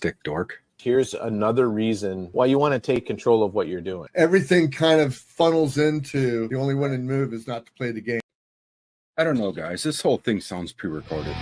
stick, dork. Here's another reason why you want to take control of what you're doing. Everything kind of funnels into the only one in move is not to play the game. I don't know, guys. This whole thing sounds pre-recorded.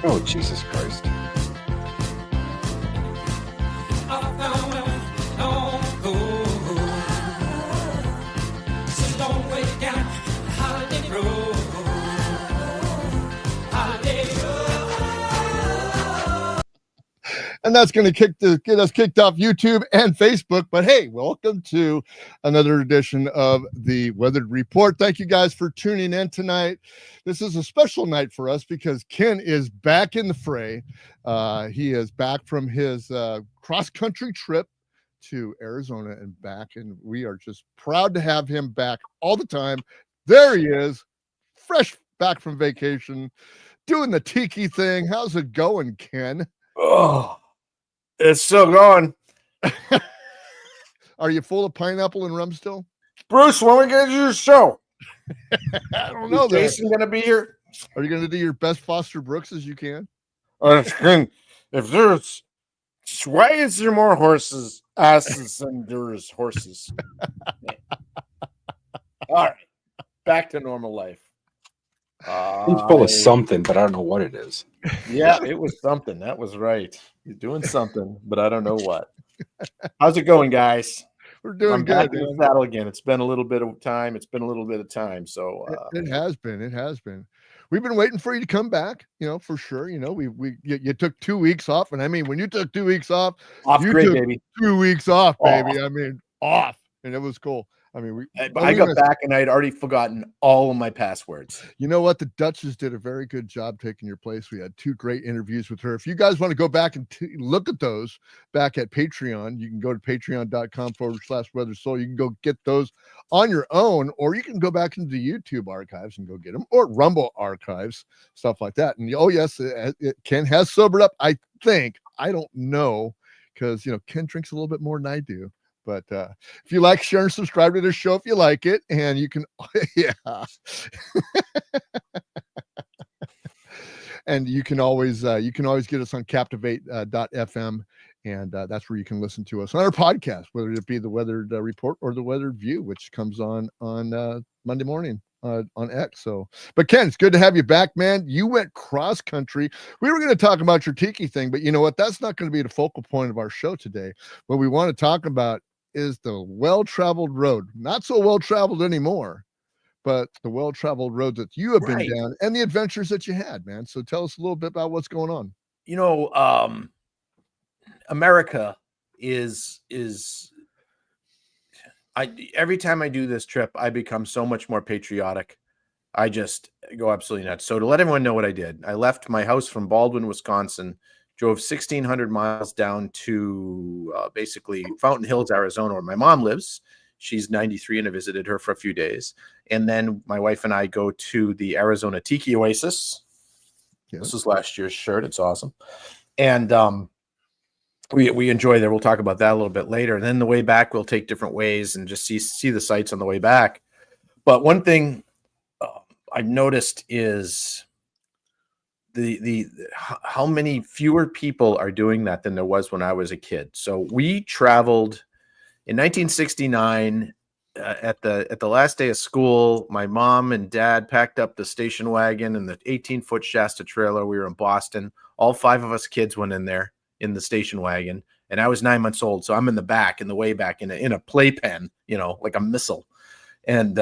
Oh, Jesus Christ. And that's going to get us kicked off YouTube and Facebook. But hey, welcome to another edition of the Weathered Report. Thank you guys for tuning in tonight. This is a special night for us because Ken is back in the fray. He is back from his cross-country trip to Arizona and back, and we are just proud to have him back all the time. There he is, fresh back from vacation, doing the tiki thing. How's it going, Ken? Oh, it's still going. Are you full of pineapple and rum still? Bruce, when we get to your show? I don't know. Is Jason going to be here? Are you going to do your best Foster Brooks as you can? If there's, why is there more asses than there's horses? All right, back to normal life. He's full of something, but I don't know what it is. Yeah, it was something. That was right. He's doing something, but I don't know what. How's it going, guys? We're doing I'm good. Back in the saddle again. It's been a little bit of time. So it has been. It has been. We've been waiting for you to come back. For sure. You took 2 weeks off, and I mean, when you took 2 weeks off, you great, took baby. 2 weeks off, baby. I mean, off, and it was cool. I mean, I got back and I had already forgotten all of my passwords. You know what? The Duchess did a very good job taking your place. We had 2 great interviews with her. If you guys want to go back and look at those back at Patreon, you can go to patreon.com/weathersoul. You can go get those on your own, or you can go back into the YouTube archives and go get them, or Rumble archives, stuff like that. And oh, yes, Ken has sobered up, I think. I don't know, because, Ken drinks a little bit more than I do. But if you like, share and subscribe to this show if you like it. And you can, yeah. And you can always get us on captivate.fm. And that's where you can listen to us on our podcast, whether it be the Weathered Report or the Weathered View, which comes on Monday morning on X. So, but Ken, it's good to have you back, man. You went cross country. We were going to talk about your tiki thing, but you know what? That's not going to be the focal point of our show today. What we want to talk about is the well-traveled road, not so well-traveled anymore, but the well-traveled road that you have been down and the adventures that you had, man. So tell us a little bit about what's going on. America is every time I do this trip, I become so much more patriotic. I just go absolutely nuts. So to let everyone know what I did, I left my house from Baldwin, Wisconsin, drove 1,600 miles down to basically Fountain Hills, Arizona, where my mom lives. She's 93, and I visited her for a few days. And then my wife and I go to the Arizona Tiki Oasis. Yeah. This is last year's shirt. It's awesome. And we enjoy there. We'll talk about that a little bit later. And then the way back, we'll take different ways and just see the sights on the way back. But one thing I've noticed is the how many fewer people are doing that than there was when I was a kid. So we traveled in 1969 at the last day of school. My mom and dad packed up the station wagon and the 18-foot Shasta trailer. We were in Boston. All 5 of us kids went in there in the station wagon, and I was 9 months old. So I'm in the back, in the way back, in a playpen, like a missile. And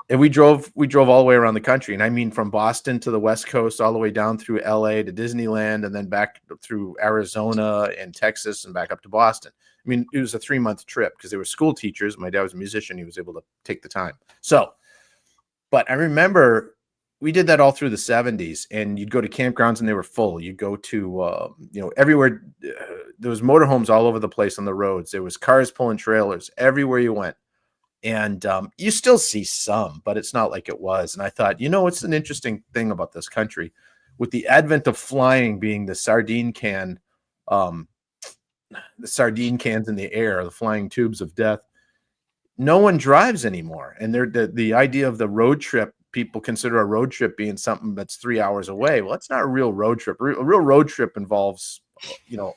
we drove all the way around the country. And I mean, from Boston to the West Coast, all the way down through LA to Disneyland, and then back through Arizona and Texas and back up to Boston. I mean, it was a 3-month trip because they were school teachers. My dad was a musician. He was able to take the time. So, but I remember we did that all through the 70s, and you'd go to campgrounds and they were full. You'd go to, everywhere. There was motorhomes all over the place on the roads. There was cars pulling trailers everywhere you went. And you still see some, but it's not like it was. And I thought, it's an interesting thing about this country with the advent of flying being the sardine cans in the air, the flying tubes of death. No one drives anymore. And the idea of the road trip, people consider a road trip being something that's 3 hours away. Well, it's not a real road trip. A real road trip involves,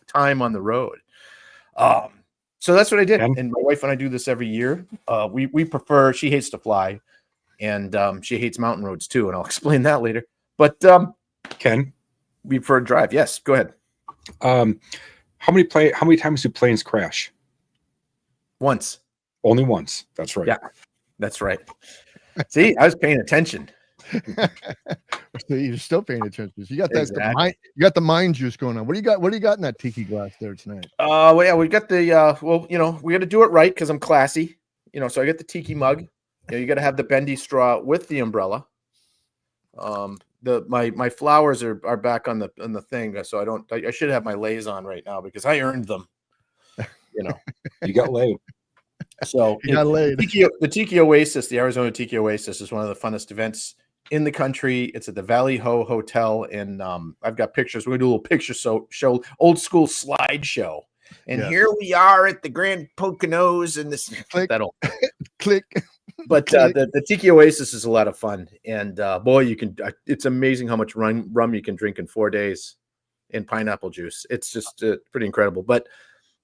time on the road. So that's what I did. And my wife and I do this every year. We prefer, she hates to fly, and she hates mountain roads too. And I'll explain that later. But Ken, we prefer to drive. Yes, go ahead. How many times do planes crash? Once. Only once. That's right. Yeah, that's right. See, I was paying attention. So you're still paying attention. You got that. Exactly. You got the mind juice going on. What do you got? What do you got in that tiki glass there tonight? Well, yeah, we got the we got to do it right because I'm classy. So I get the tiki mug. You got to have the bendy straw with the umbrella. My flowers are back on the thing, so I should have my lays on right now because I earned them. You got laid. So you got laid. The Tiki Oasis, the Arizona Tiki Oasis, is one of the funnest events in the country. It's at the Valley Ho Hotel, and I've got pictures. We're gonna do a little picture show, old school slideshow. And here we are at the Grand Poconos, and this that'll click. But the Tiki Oasis is a lot of fun, and boy, you can. It's amazing how much rum you can drink in 4 days, in pineapple juice. It's just pretty incredible. But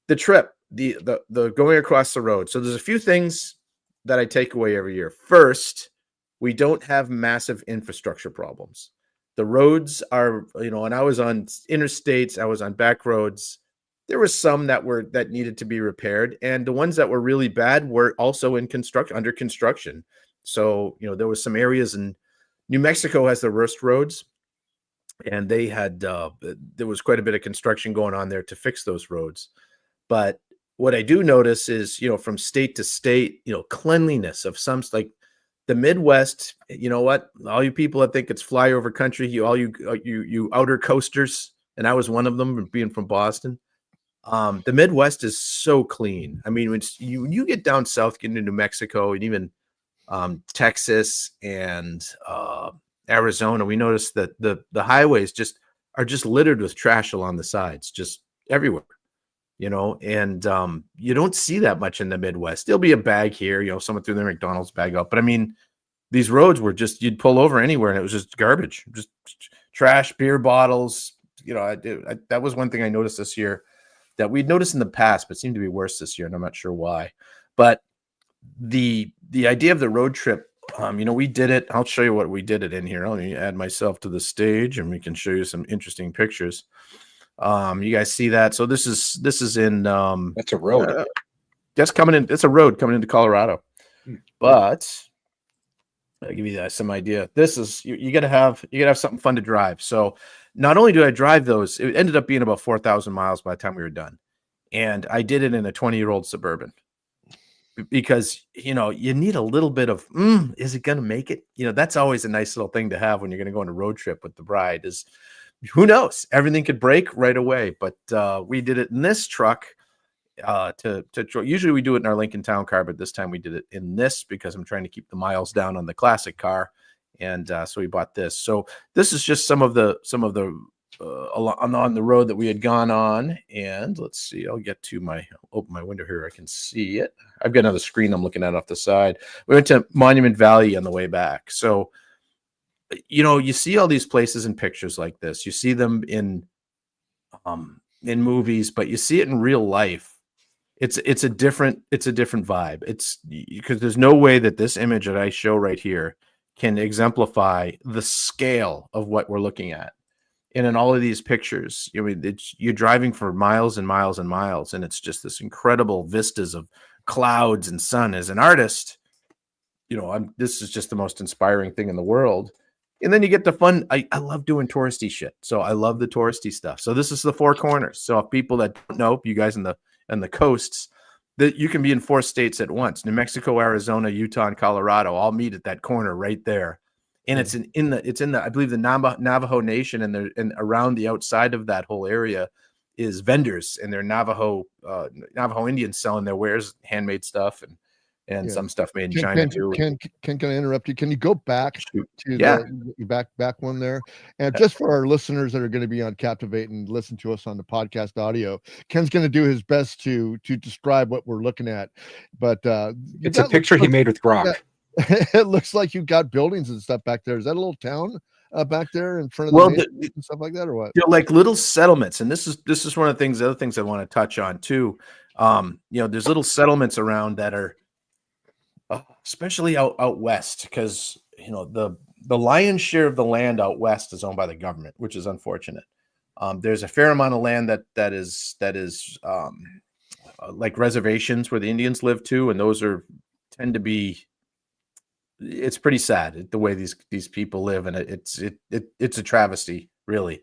the trip, the going across the road. So there's a few things that I take away every year. First, we don't have massive infrastructure problems. The roads are, and I was on interstates, I was on back roads. There were some that needed to be repaired, and the ones that were really bad were also under construction. So, there was some areas in New Mexico has the worst roads, and they had there was quite a bit of construction going on there to fix those roads. But what I do notice is, from state to state, cleanliness of some, like the Midwest. You know what? All you people that think it's flyover country, you outer coasters, and I was one of them, being from Boston. The Midwest is so clean. I mean, when you get down south, get into New Mexico, and even Texas and Arizona, we notice that the highways are just littered with trash along the sides, just everywhere. And you don't see that much in the Midwest. There'll be a bag here, someone threw their McDonald's bag up. But I mean, these roads were you'd pull over anywhere and it was just garbage, just trash, beer bottles. That was one thing I noticed this year that we'd noticed in the past, but seemed to be worse this year. And I'm not sure why. But the idea of the road trip, we did it. I'll show you what we did it in here. Let me add myself to the stage and we can show you some interesting pictures. You guys see that? So this is in that's a road. That's coming in. It's a road coming into Colorado. But I'll give you some idea. This is you gotta have something fun to drive. So not only do I drive those, it ended up being about 4,000 miles by the time we were done. And I did it in a 20-year-old Suburban because you need a little bit of is it gonna make it? That's always a nice little thing to have when you're gonna go on a road trip with the bride is who knows? Everything could break right away. But we did it in this truck. Usually we do it in our Lincoln Town car, but this time we did it in this because I'm trying to keep the miles down on the classic car, and so we bought this. So this is just some of the on the road that we had gone on. And let's see, I'll open my window here. I can see it. I've got another screen I'm looking at off the side. We went to Monument Valley on the way back. So you see all these places in pictures like this. You see them in movies, but you see it in real life. It's a different vibe. It's because there's no way that this image that I show right here can exemplify the scale of what we're looking at. And in all of these pictures, you're driving for miles and miles and miles, and it's just this incredible vistas of clouds and sun. As an artist, this is just the most inspiring thing in the world. And then you get the fun. I love doing touristy shit. So I love the touristy stuff. So this is the Four Corners. So if people that don't know, you guys in the coasts, that you can be in 4 states at once: New Mexico, Arizona, Utah, and Colorado all meet at that corner right there. and it's in the I believe the Navajo Nation, and around the outside of that whole area is vendors, and they're Navajo Indians selling their wares, handmade stuff, and some stuff made in China too. Can I interrupt you? Can you go back Shoot. to Yeah. the back one there? And just for our listeners that are going to be on Captivate and listen to us on the podcast audio, Ken's going to do his best to describe what we're looking at. But it's a picture he made with Grok. It looks like you've got buildings and stuff back there. Is that a little town back there in front of the and stuff like that, or what? Like little settlements, and this is one of the other things I want to touch on too. There's little settlements around that are especially out west, because the lion's share of the land out west is owned by the government, which is unfortunate. There's a fair amount of land that is like reservations where the Indians live too, and those tend to be. It's pretty sad the way these people live, and it's a travesty, really.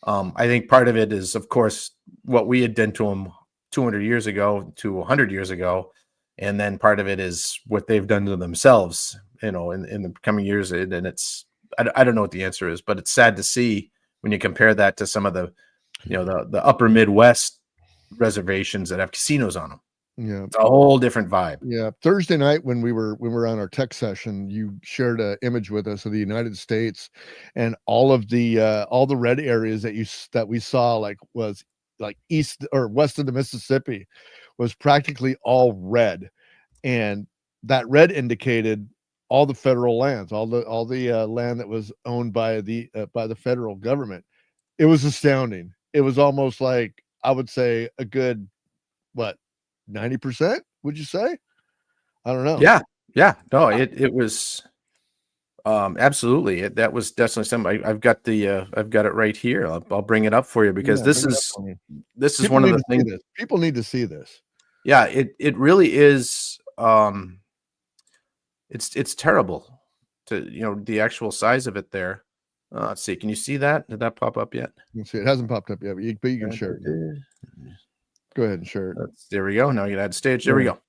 I think part of it is, of course, what we had done to them 200 years ago to 100 years ago, and then part of it is what they've done to themselves, in the coming years. And it's I don't know what the answer is, but it's sad to see when you compare that to some of the the upper Midwest reservations that have casinos on them. Yeah, it's a whole different vibe. Yeah, Thursday night when we were on our tech session, you shared an image with us of the United States, and all the red areas that we saw, was east or west of the Mississippi, was practically all red, and that red indicated all the federal lands, all the land that was owned by the federal government. It was astounding. It was almost like, I would say, a good 90%, would you say? I don't know. Yeah. No, it was absolutely. That was definitely something. I've got it right here. I'll bring it up for you, because this is one of the things people need to see this. Yeah, it really is. It's terrible to the actual size of it there. Let's see. Can you see that? Did that pop up yet? You can see it hasn't popped up yet, but you can share it. Go ahead and share it. There we go. Now you add stage. There we go.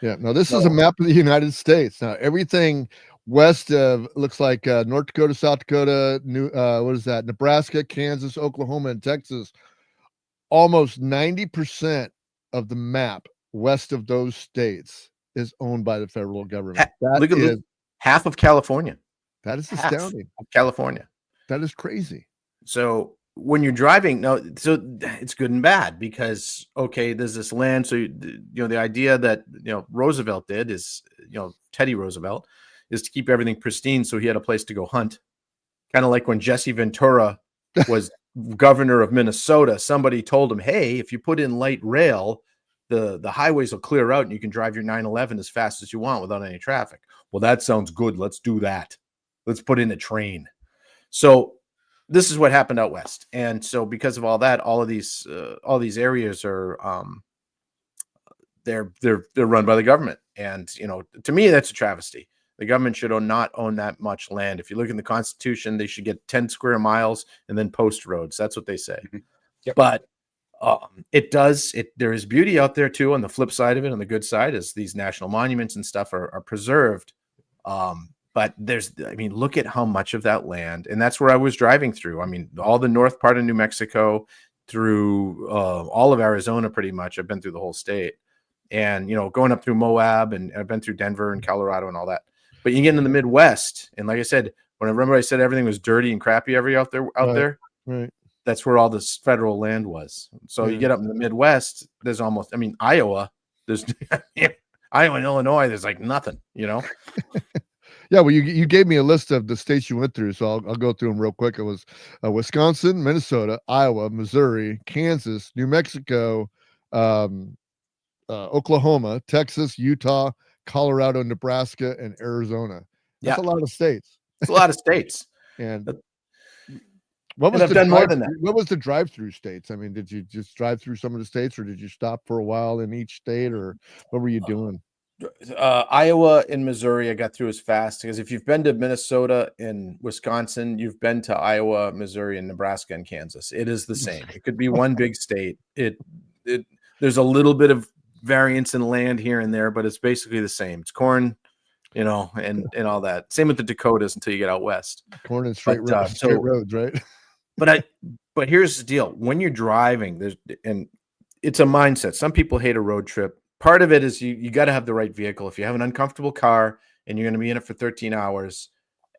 Yeah. Now this is a map of the United States. Now everything west of looks like North Dakota, South Dakota, Nebraska, Kansas, Oklahoma, and Texas. Almost 90% of the map west of those states is owned by the federal government. Look at half of California. That is astounding. California. That is crazy. So when you're driving, so it's good and bad, because there's this land. So the idea that Roosevelt did is, Teddy Roosevelt, is to keep everything pristine, so he had a place to go hunt. Kind of like when Jesse Ventura was governor of Minnesota, somebody told him, "Hey, if you put in light rail, the highways will clear out and you can drive your 911 as fast as you want without any traffic." Well, that sounds good. Let's do that. Let's put in a train. So this is what happened out west. And so because of all that, all these areas are they're run by the government. And to me, that's a travesty. The government should not own that much land. If you look in the Constitution, they should get 10 square miles and then post roads. That's what they say. Mm-hmm. Yep. But there is beauty out there too. On the flip side of it, on the good side, is these national monuments and stuff are preserved. But look at how much of that land, and that's where I was driving through. All the north part of New Mexico, through all of Arizona, pretty much. I've been through the whole state, and going up through Moab, and I've been through Denver and Colorado and all that. But you get into the Midwest, and like I said, I said everything was dirty and crappy out there. Right. That's where all this federal land was. So you get up in the Midwest, there's almost, Iowa, there's Iowa and Illinois, there's like nothing, Yeah, well, you gave me a list of the states you went through, so I'll go through them real quick. It was Wisconsin, Minnesota, Iowa, Missouri, Kansas, New Mexico, Oklahoma, Texas, Utah, Colorado, Nebraska, and Arizona. That's a lot of states. It's a lot of states. And What was the drive-through states? Did you just drive through some of the states, or did you stop for a while in each state, or what were you doing? Iowa and Missouri, I got through as fast, because if you've been to Minnesota and Wisconsin, you've been to Iowa, Missouri, and Nebraska and Kansas. It is the same. It could be one big state. There's a little bit of variance in land here and there, but it's basically the same. It's corn, and all that. Same with the Dakotas until you get out west. Corn and straight But, roads, right? But here's the deal: when you're driving, and it's a mindset. Some people hate a road trip. Part of it is you got to have the right vehicle. If you have an uncomfortable car and you're going to be in it for 13 hours,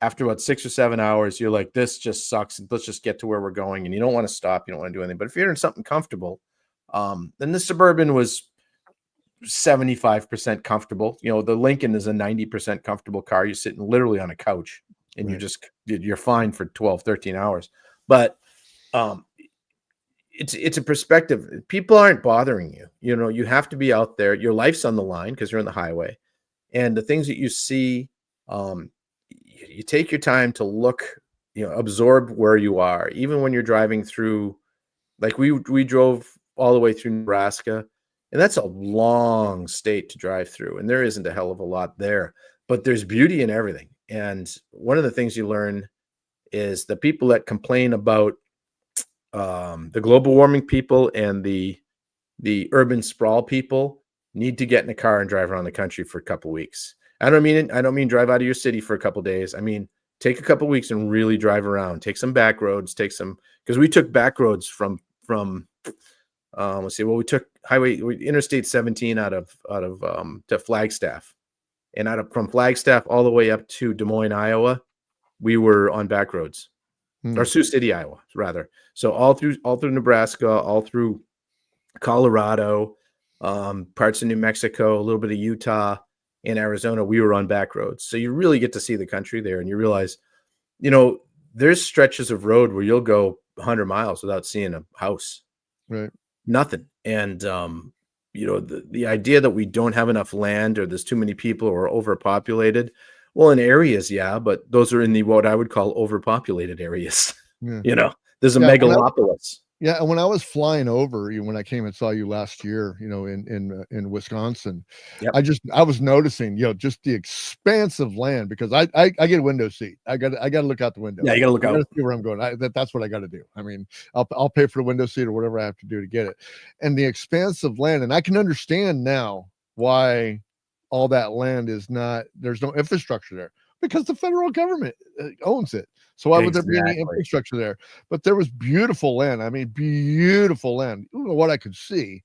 after about 6 or 7 hours, you're like, this just sucks. Let's just get to where we're going. And you don't want to stop. You don't want to do anything. But if you're in something comfortable, then the Suburban was 75% comfortable. The Lincoln is a 90% comfortable car. You're sitting literally on a couch and you're fine for 12, 13 hours. But it's a perspective. People aren't bothering you. You have to be out there. Your life's on the line because you're on the highway. And the things that you see, you take your time to look, absorb where you are. Even when you're driving through, like we drove all the way through Nebraska, and that's a long state to drive through. And there isn't a hell of a lot there, but there's beauty in everything. And one of the things you learn is the people that complain about the global warming people and the urban sprawl people need to get in a car and drive around the country for a couple of weeks. I don't mean drive out of your city for a couple of days. I mean, take a couple of weeks and really drive around, take some back roads, because we took back roads from let's see. Well, we took Interstate 17 out of to Flagstaff, and from Flagstaff all the way up to Des Moines, Iowa, we were on back roads, or Sioux City, Iowa, rather. So all through Nebraska, all through Colorado, parts of New Mexico, a little bit of Utah and Arizona, we were on back roads. So you really get to see the country there, and you realize, there's stretches of road where you'll go 100 miles without seeing a house. Right. Nothing. And, the idea that we don't have enough land or there's too many people or overpopulated, well, in areas, yeah, but those are in what I would call overpopulated areas. Yeah. There's a megalopolis. Yeah, and when I was flying over, when I came and saw you last year, in Wisconsin, Yep. I was noticing, just the expansive land, because I get a window seat. I got to look out the window. Yeah, you got to look out. See where I'm going. That's what I got to do. I mean, I'll pay for the window seat or whatever I have to do to get it. And the expansive land, and I can understand now why all that land there's no infrastructure there, because the federal government owns it. So why would there be any infrastructure there? But there was beautiful land. I mean, beautiful land. What I could see,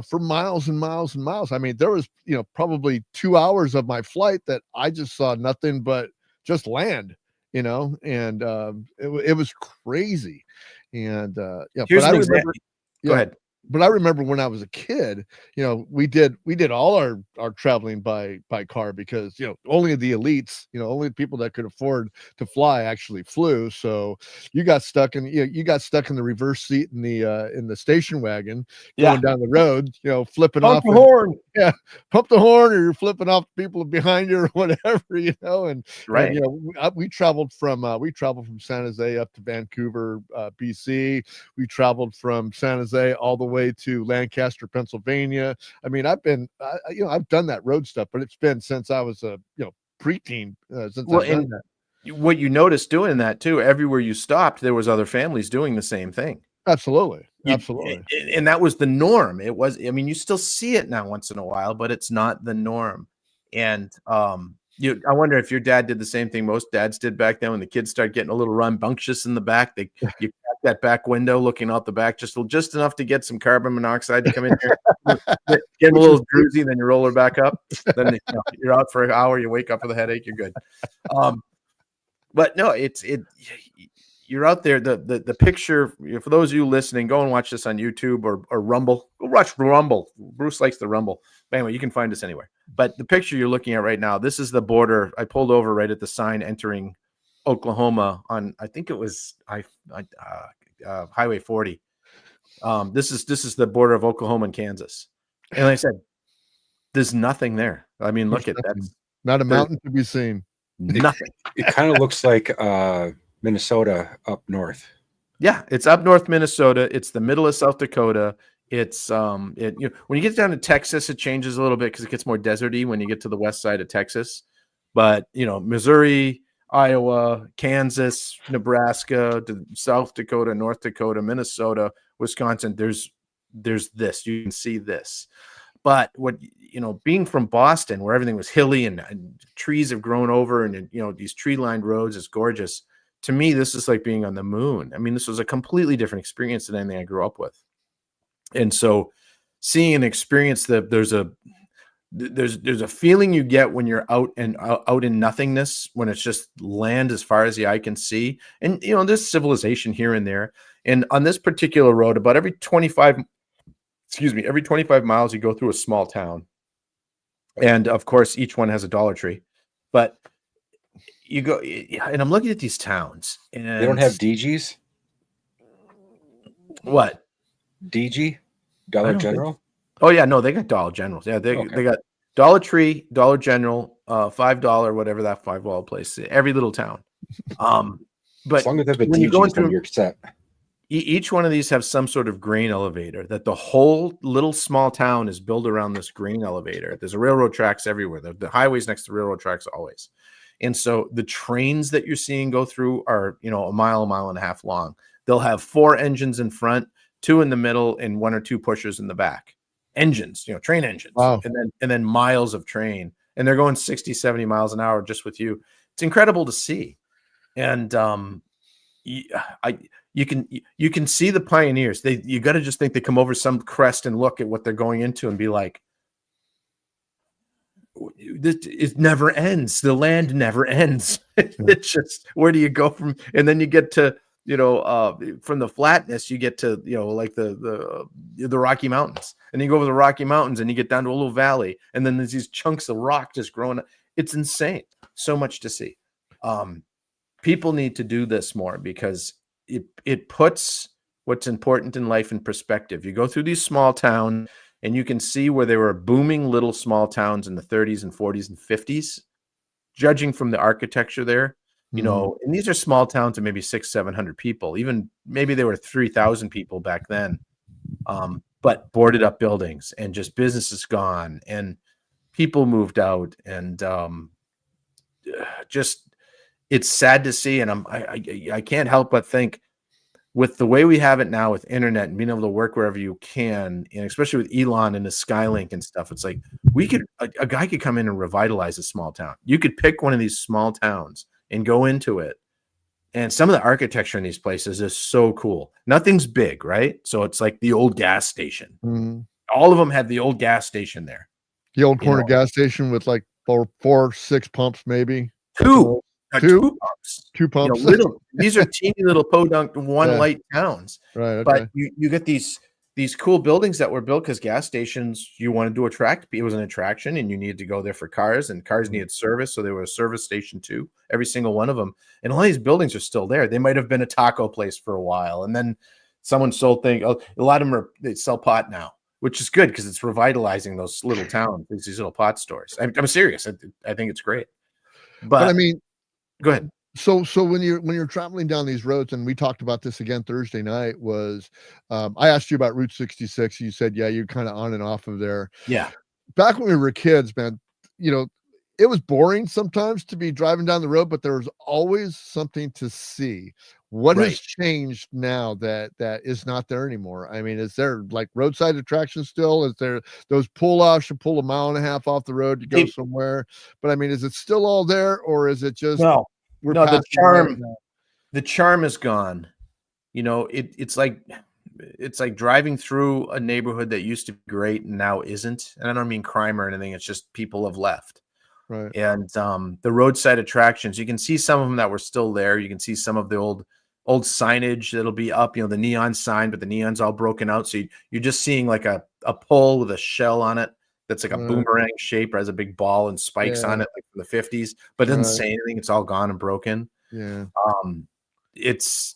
for miles and miles and miles. I mean, there was, probably 2 hours of my flight that I just saw nothing but just land, and it was crazy. And Here's but an example. Go ahead. But I remember when I was a kid, we did all our traveling by car, because, only the elites, only the people that could afford to fly actually flew. So you got stuck in the reverse seat in the station wagon going down the road, flipping off the horn. Yeah, pump the horn, or you're flipping off people behind you or whatever, and right. And, we traveled from San Jose up to Vancouver, BC. We traveled from San Jose all the way to Lancaster, Pennsylvania. I mean, I've done that road stuff, but it's been since I was a preteen since I've done that. What you noticed doing that too, everywhere you stopped, there was other families doing the same thing. Absolutely. And that was the norm. It was, I mean, you still see it now once in a while, but it's not the norm. And I wonder if your dad did the same thing most dads did back then when the kids started getting a little rambunctious in the back. You crack that back window, looking out the back just enough to get some carbon monoxide to come in here, get a little droozy, then you roll her back up. Then you're out for an hour. You wake up with a headache. You're good. But no, you're out there. The picture, for those of you listening, go and watch this on YouTube or Rumble. Go watch Rumble. Bruce likes the Rumble. But anyway, you can find us anywhere. But the picture you're looking at right now, this is the border. I pulled over right at the sign entering Oklahoma on, I think it was Highway 40. This is the border of Oklahoma and Kansas. And like I said, there's nothing there. I mean, look at that. Not a mountain to be seen. Nothing. It kind of looks like Minnesota up north. Yeah, it's up north Minnesota. It's the middle of South Dakota. It's when you get down to Texas, it changes a little bit because it gets more deserty when you get to the west side of Texas. But Missouri, Iowa, Kansas, Nebraska, South Dakota, North Dakota, Minnesota, Wisconsin, there's this. You can see this. But being from Boston, where everything was hilly and trees have grown over, and these tree-lined roads is gorgeous. To me, this is like being on the moon. I mean, this was a completely different experience than anything I grew up with. And so, seeing and experience that there's a feeling you get when you're out in nothingness, when it's just land as far as the eye can see, and there's civilization here and there. And on this particular road, about every 25 miles, you go through a small town. And of course, each one has a Dollar Tree. But you go, and I'm looking at these towns, and They don't have DGs? What? DG? Dollar General? Oh yeah, no, they got Dollar Generals. Yeah, they got Dollar Tree, Dollar General, $5, whatever that $5 place. Every little town. But as long as they have a when you go DGs, then you're set. Each one of these have some sort of grain elevator, that the whole little small town is built around this grain elevator. There's railroad tracks everywhere. The highways next to railroad tracks always. And so the trains that you're seeing go through are, a mile and a half long. They'll have 4 engines in front, 2 in the middle, and 1 or 2 pushers in the back. Engines, train engines. Wow. And then miles of train. And they're going 60, 70 miles an hour just with you. It's incredible to see. And you can see the pioneers. You got to just think they come over some crest and look at what they're going into and be like, it never ends. The land never ends. It's just, where do you go from? And then you get to, from the flatness, you get to, like the Rocky Mountains, and you go over the Rocky Mountains and you get down to a little valley, and then there's these chunks of rock just growing up. It's insane. So much to see. People need to do this more, because it puts what's important in life in perspective. You go through these small towns, and you can see where there were booming little small towns in the 30s and 40s and 50s, judging from the architecture there, and these are small towns of maybe 600-700 people, even maybe there were 3,000 people back then, but boarded up buildings and just businesses gone, and people moved out, and just, it's sad to see. And I can't help but think, with the way we have it now with internet and being able to work wherever you can, and especially with Elon and the Skylink and stuff, it's like a guy could come in and revitalize a small town. You could pick one of these small towns and go into it. And some of the architecture in these places is so cool. Nothing's big, right? So it's like the old gas station. Mm-hmm. All of them have the old gas station there. The old corner gas station with like 4, 6 pumps, maybe. Two pumps. 2 pumps. These are teeny little podunk light towns. Right. Okay. But you get these cool buildings that were built because gas stations, you wanted to attract. It was an attraction, and you needed to go there for cars, and cars needed service. So there was a service station too, every single one of them. And all these buildings are still there. They might have been a taco place for a while, and then someone sold things. A lot of them they sell pot now, which is good because it's revitalizing those little towns, these little pot stores. I'm serious. I think it's great. But I mean, go ahead. So when you're traveling down these roads, and we talked about this again Thursday night, was I asked you about Route 66. You said, yeah, you're kind of on and off of there. Yeah. Back when we were kids, man, it was boring sometimes to be driving down the road, but there was always something to see. What has changed now that is not there anymore? I mean, is there like roadside attractions still? Is there those pull-offs? You pull a mile and a half off the road to go somewhere? But I mean, is it still all there, or is it just no? The charm is gone. It's like driving through a neighborhood that used to be great and now isn't. And I don't mean crime or anything. It's just people have left. Right. And the roadside attractions, you can see some of them that were still there. You can see some of the old signage that'll be up, the neon sign, but the neon's all broken out. So you're just seeing like a pole with a shell on it that's like a boomerang shape, or has a big ball and spikes on it, like from the 50s, but it doesn't say anything. It's all gone and broken. Yeah. It's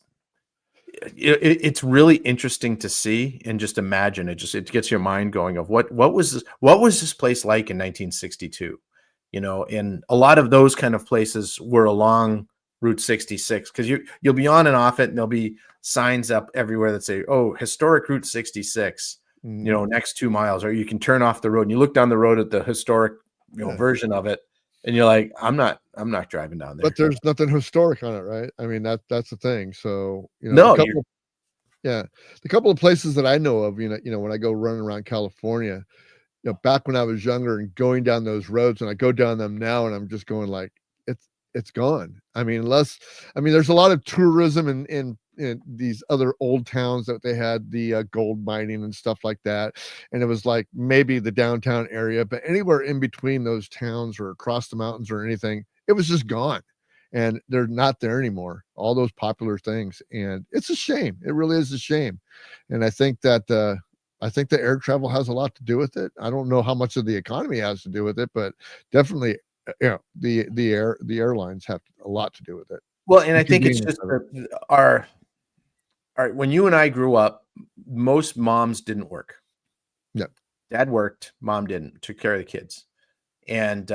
really interesting to see, and just imagine it gets your mind going of what was this place like in 1962, and a lot of those kind of places were along Route 66, because you'll be on and off it, and there'll be signs up everywhere that say, oh, historic Route 66, next 2 miles, or you can turn off the road and you look down the road at the historic version of it, and you're like, I'm not driving down there. But there's nothing historic on it, right? I mean, that's the thing. So the couple of places that I know of, when I go running around California, back when I was younger and going down those roads, and I go down them now, and I'm just going like, it's gone. I mean, there's a lot of tourism in these other old towns that they had the gold mining and stuff like that. And it was like maybe the downtown area, but anywhere in between those towns or across the mountains or anything, it was just gone. And they're not there anymore. All those popular things. And it's a shame. It really is a shame. And I think that the air travel has a lot to do with it. I don't know how much of the economy has to do with it, but definitely, the airlines have a lot to do with it. Well, and I think it's just our when you and I grew up, most moms didn't work. Yeah. Dad worked, mom didn't, took care of the kids. And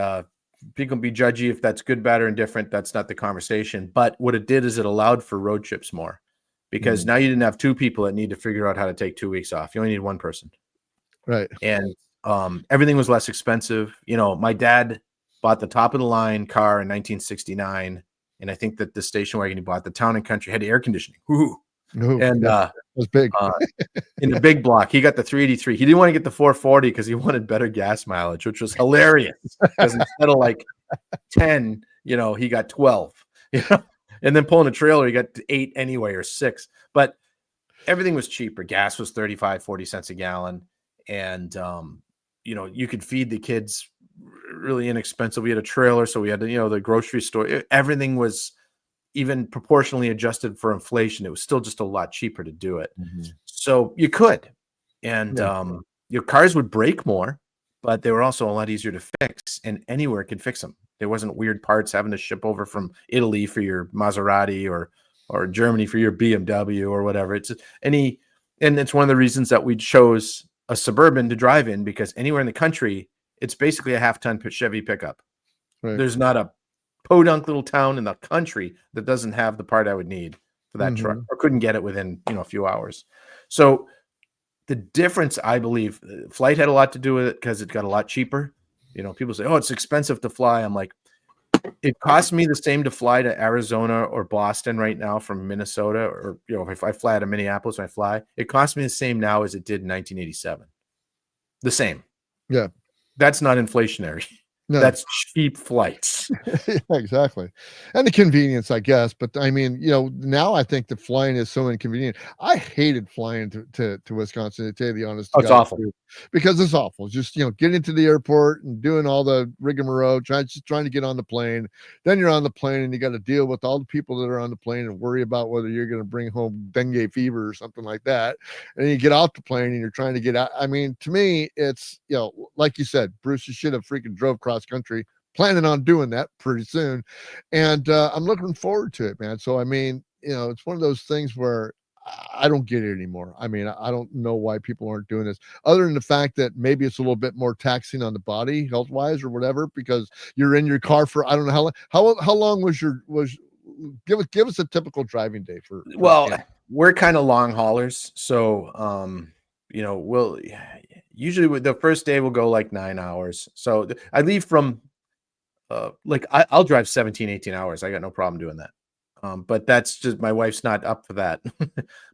people can be judgy if that's good, bad, or indifferent. That's not the conversation. But what it did is it allowed for road trips more, because now you didn't have two people that need to figure out how to take 2 weeks off. You only need one person. Right. And everything was less expensive. My dad bought the top of the line car in 1969. And I think that the station wagon he bought, the Town and Country, had air conditioning. Ooh. And it was big. In the big block, he got the 383. He didn't want to get the 440 because he wanted better gas mileage, which was hilarious. Because instead of like 10, he got 12. And then pulling a trailer, he got 8 anyway, or 6. But everything was cheaper. Gas was 35, 40 cents a gallon, and you could feed the kids really inexpensive. We had a trailer, so we had the grocery store. Everything was even proportionally adjusted for inflation. It was still just a lot cheaper to do it. So you could, and your cars would break more, but they were also a lot easier to fix, and anywhere could fix them. There wasn't weird parts having to ship over from Italy for your Maserati or Germany for your BMW or whatever. And it's one of the reasons that we chose a Suburban to drive in, because anywhere in the country, it's basically a half-ton Chevy pickup. Right. There's not a podunk little town in the country that doesn't have the part I would need for that truck, or couldn't get it within a few hours. So the difference, I believe, flight had a lot to do with it, because it got a lot cheaper. People say, oh, it's expensive to fly. I'm like, it costs me the same to fly to Arizona or Boston right now from Minnesota, or if I fly out of Minneapolis, it costs me the same now as it did in 1987. The same. Yeah. That's not inflationary. No. That's cheap flights. Yeah, exactly. And the convenience, I guess. But I mean, now I think the flying is so inconvenient. I hated flying to Wisconsin, to tell you the honest. Oh, it's awful. Because it's awful. Just, getting to the airport and doing all the rigmarole, trying to get on the plane. Then you're on the plane and you got to deal with all the people that are on the plane and worry about whether you're going to bring home dengue fever or something like that. And then you get off the plane and you're trying to get out. I mean, to me, it's, like you said, Bruce, you should have freaking drove cross country. Planning on doing that pretty soon, and I'm looking forward to it, man. So I mean, it's one of those things where I don't get it anymore. I mean, I don't know why people aren't doing this, other than the fact that maybe it's a little bit more taxing on the body, health wise or whatever, because you're in your car for I don't know how long. How long was give us a typical driving day for we're kind of long haulers, so we'll usually the first day we'll go like 9 hours. So I leave from I'll drive 17, 18 hours. I got no problem doing that. But that's just, my wife's not up for that.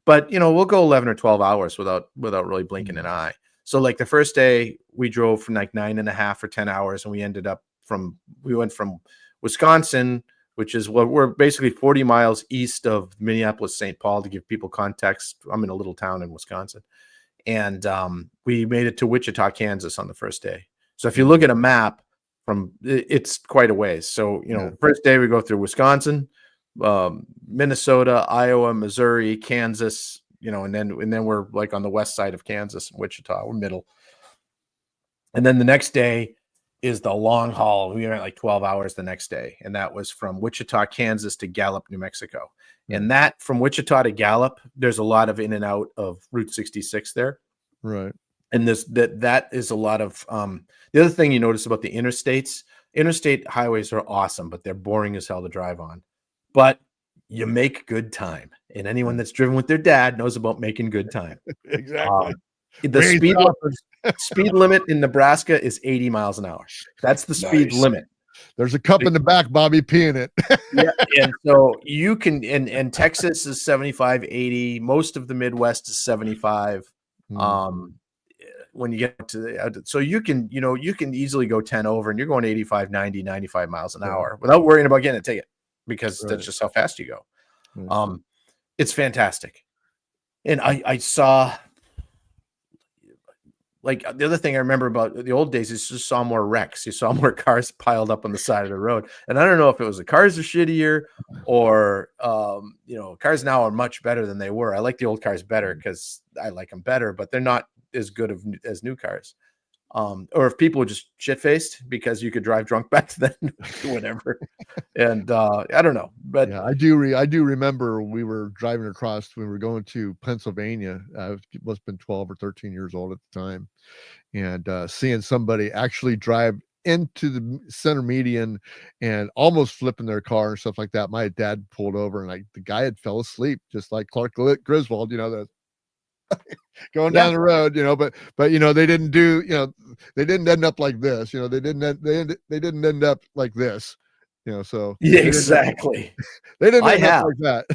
But we'll go 11 or 12 hours without really blinking an eye. So like the first day we drove from like 9.5 or 10 hours, and we went from Wisconsin, which is we're basically 40 miles east of Minneapolis, St. Paul, to give people context. I'm in a little town in Wisconsin. And we made it to Wichita, Kansas on the first day. So if you look at a map, it's quite a ways. So, First day we go through Wisconsin, Minnesota, Iowa, Missouri, Kansas, and then we're like on the west side of Kansas, Wichita, we're middle. And then the next day is the long haul. We went like 12 hours the next day. And that was from Wichita, Kansas to Gallup, New Mexico. And that from Wichita to Gallup, there's a lot of in and out of Route 66 there. Right. And that is a lot of the other thing you notice about the interstate highways are awesome, but they're boring as hell to drive on. But you make good time, and anyone that's driven with their dad knows about making good time. Exactly. The speed limit in Nebraska is 80 miles an hour. That's the speed limit. There's a cup in the back, Bobby, pee in it. Yeah, and so you can, and Texas is 75, 80. Most of the Midwest is 75. when you get to the, so you can easily go 10 over and you're going 85, 90, 95 miles an hour without worrying about getting a ticket because that's just how fast you go. Right. It's fantastic. And I saw, like, the other thing I remember about the old days is you just saw more wrecks. You saw more cars piled up on the side of the road. And I don't know if it was the cars are shittier or, cars now are much better than they were. I like the old cars better because I like them better, but they're not as good as new cars. Or if people were just shit-faced because you could drive drunk back then, whatever. And I don't know, but yeah, I do remember we were driving across when we were going to Pennsylvania. I must have been 12 or 13 years old at the time, and seeing somebody actually drive into the center median and almost flipping their car and stuff like that. My dad pulled over, and the guy had fell asleep, just like Clark Griswold, going down the road, but they didn't they didn't end up like this, they didn't end up like this, so yeah, exactly. They didn't end up like that.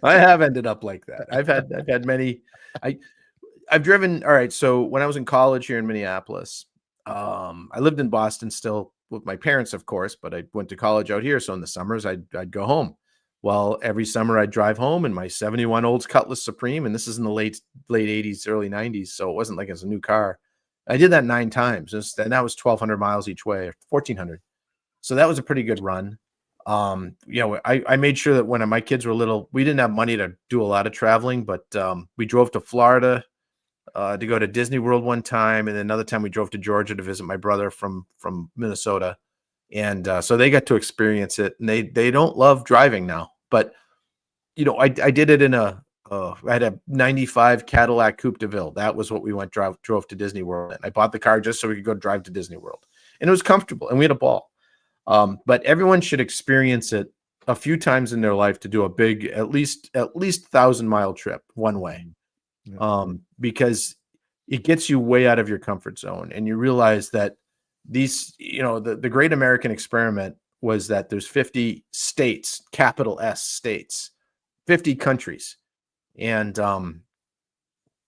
I have ended up like that. I've had many. I've driven. All right. So when I was in college here in Minneapolis, I lived in Boston still with my parents, of course, but I went to college out here. So in the summers, I'd go home. Well, every summer I'd drive home in my 71 Olds Cutlass Supreme, and this is in the late 80s, early 90s, so it wasn't like it was a new car. I did that 9 times, and that was 1,200 miles each way, or 1,400. So that was a pretty good run. I made sure that when my kids were little, we didn't have money to do a lot of traveling, but we drove to Florida to go to Disney World one time, and then another time we drove to Georgia to visit my brother from Minnesota. And so they got to experience it, and they don't love driving now. But, I did it in I had a 95 Cadillac Coupe de Ville. That was what we drove to Disney World. And I bought the car just so we could go drive to Disney World. And it was comfortable, and we had a ball. But everyone should experience it a few times in their life to do a big, at least 1,000-mile trip one way. Because it gets you way out of your comfort zone, and you realize that these, the great American experiment was that there's 50 states, capital S states, 50 countries. And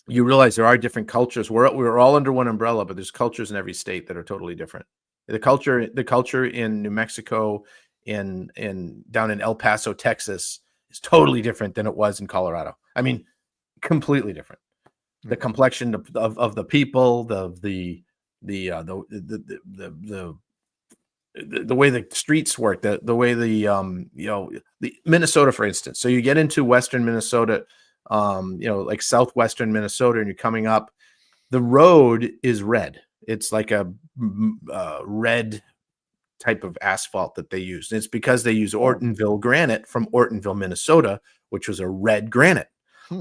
you realize there are different cultures. We're all under one umbrella, but there's cultures in every state that are totally different. The culture in New Mexico, down in El Paso, Texas, is totally different than it was in Colorado. I mean, completely different. The complexion of the people, the way the streets work, the way the Minnesota, for instance. So you get into Western Minnesota, like Southwestern Minnesota, and you're coming up, the road is red. It's like a red type of asphalt that they use. And it's because they use Ortonville granite from Ortonville, Minnesota, which was a red granite.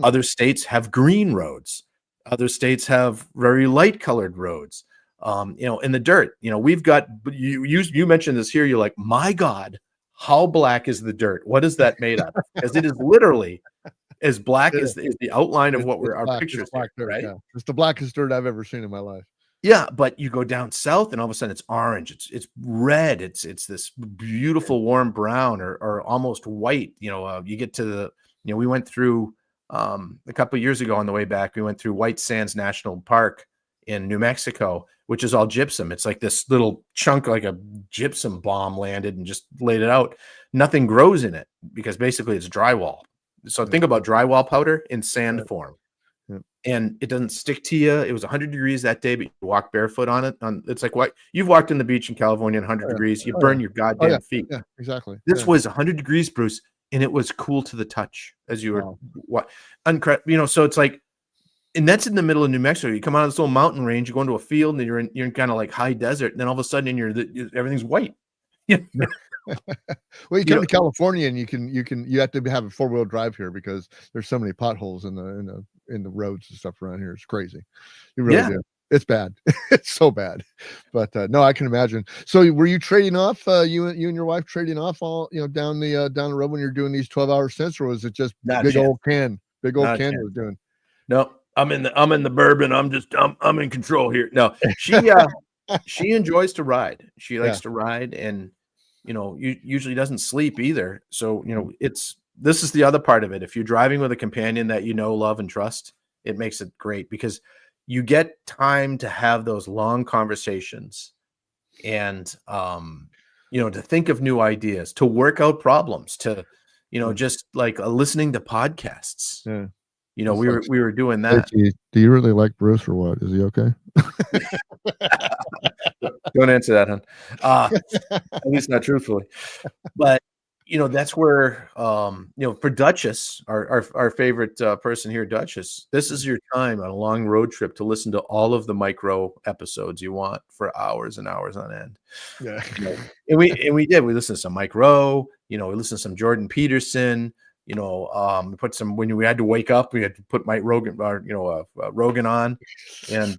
Other states have green roads. Other states have very light colored roads. In the dirt, we've got, you mentioned this here. You're like, my God, how black is the dirt? What is that made of? Because it is literally as black as the outline of our pictures, right? Yeah. It's the blackest dirt I've ever seen in my life. Yeah, but you go down south and all of a sudden it's orange, it's red, it's this beautiful warm brown or almost white. You get to we went through a couple of years ago on the way back, we went through White Sands National Park in New Mexico, which is all gypsum. It's like this little chunk, like a gypsum bomb landed and just laid it out. Nothing grows in it because basically it's drywall. So think about drywall powder in sand form. And it doesn't stick to you. It was 100 degrees that day, but you walk barefoot on it. It's like what you've walked in the beach in California in 100 degrees. You burn your goddamn feet. Yeah, exactly. This was 100 degrees, Bruce, and it was cool to the touch as you were So it's like, and that's in the middle of New Mexico. You come out of this little mountain range, you go into a field, and you're in kind of like high desert, and then all of a sudden everything's white. Well, you come to California and you have to have a 4-wheel drive here because there's so many potholes in the roads and stuff around here. It's crazy. You really do. It's bad. It's so bad. But no, I can imagine. So were you trading off you and your wife trading off all down the road when you're doing these 12-hour stints, or was it just big old Ken was doing? No, I'm in the bourbon. I'm in control here. No, she enjoys to ride. She likes to ride, and usually doesn't sleep either. So this is the other part of it. If you're driving with a companion that love and trust, it makes it great because you get time to have those long conversations and, to think of new ideas, to work out problems, to, just like listening to podcasts. Yeah. We were doing Hey, that. do you really like Bruce or what? Is he okay? Don't answer that, hon. At least not truthfully. But that's where for Duchess, our favorite person here, Duchess, this is your time on a long road trip to listen to all of the micro episodes you want for hours and hours on end. Yeah. And we listened to some Mike Rowe, we listened to some Jordan Peterson, put some, when we had to wake up, we had to put Mike Rogan, Rogan on. And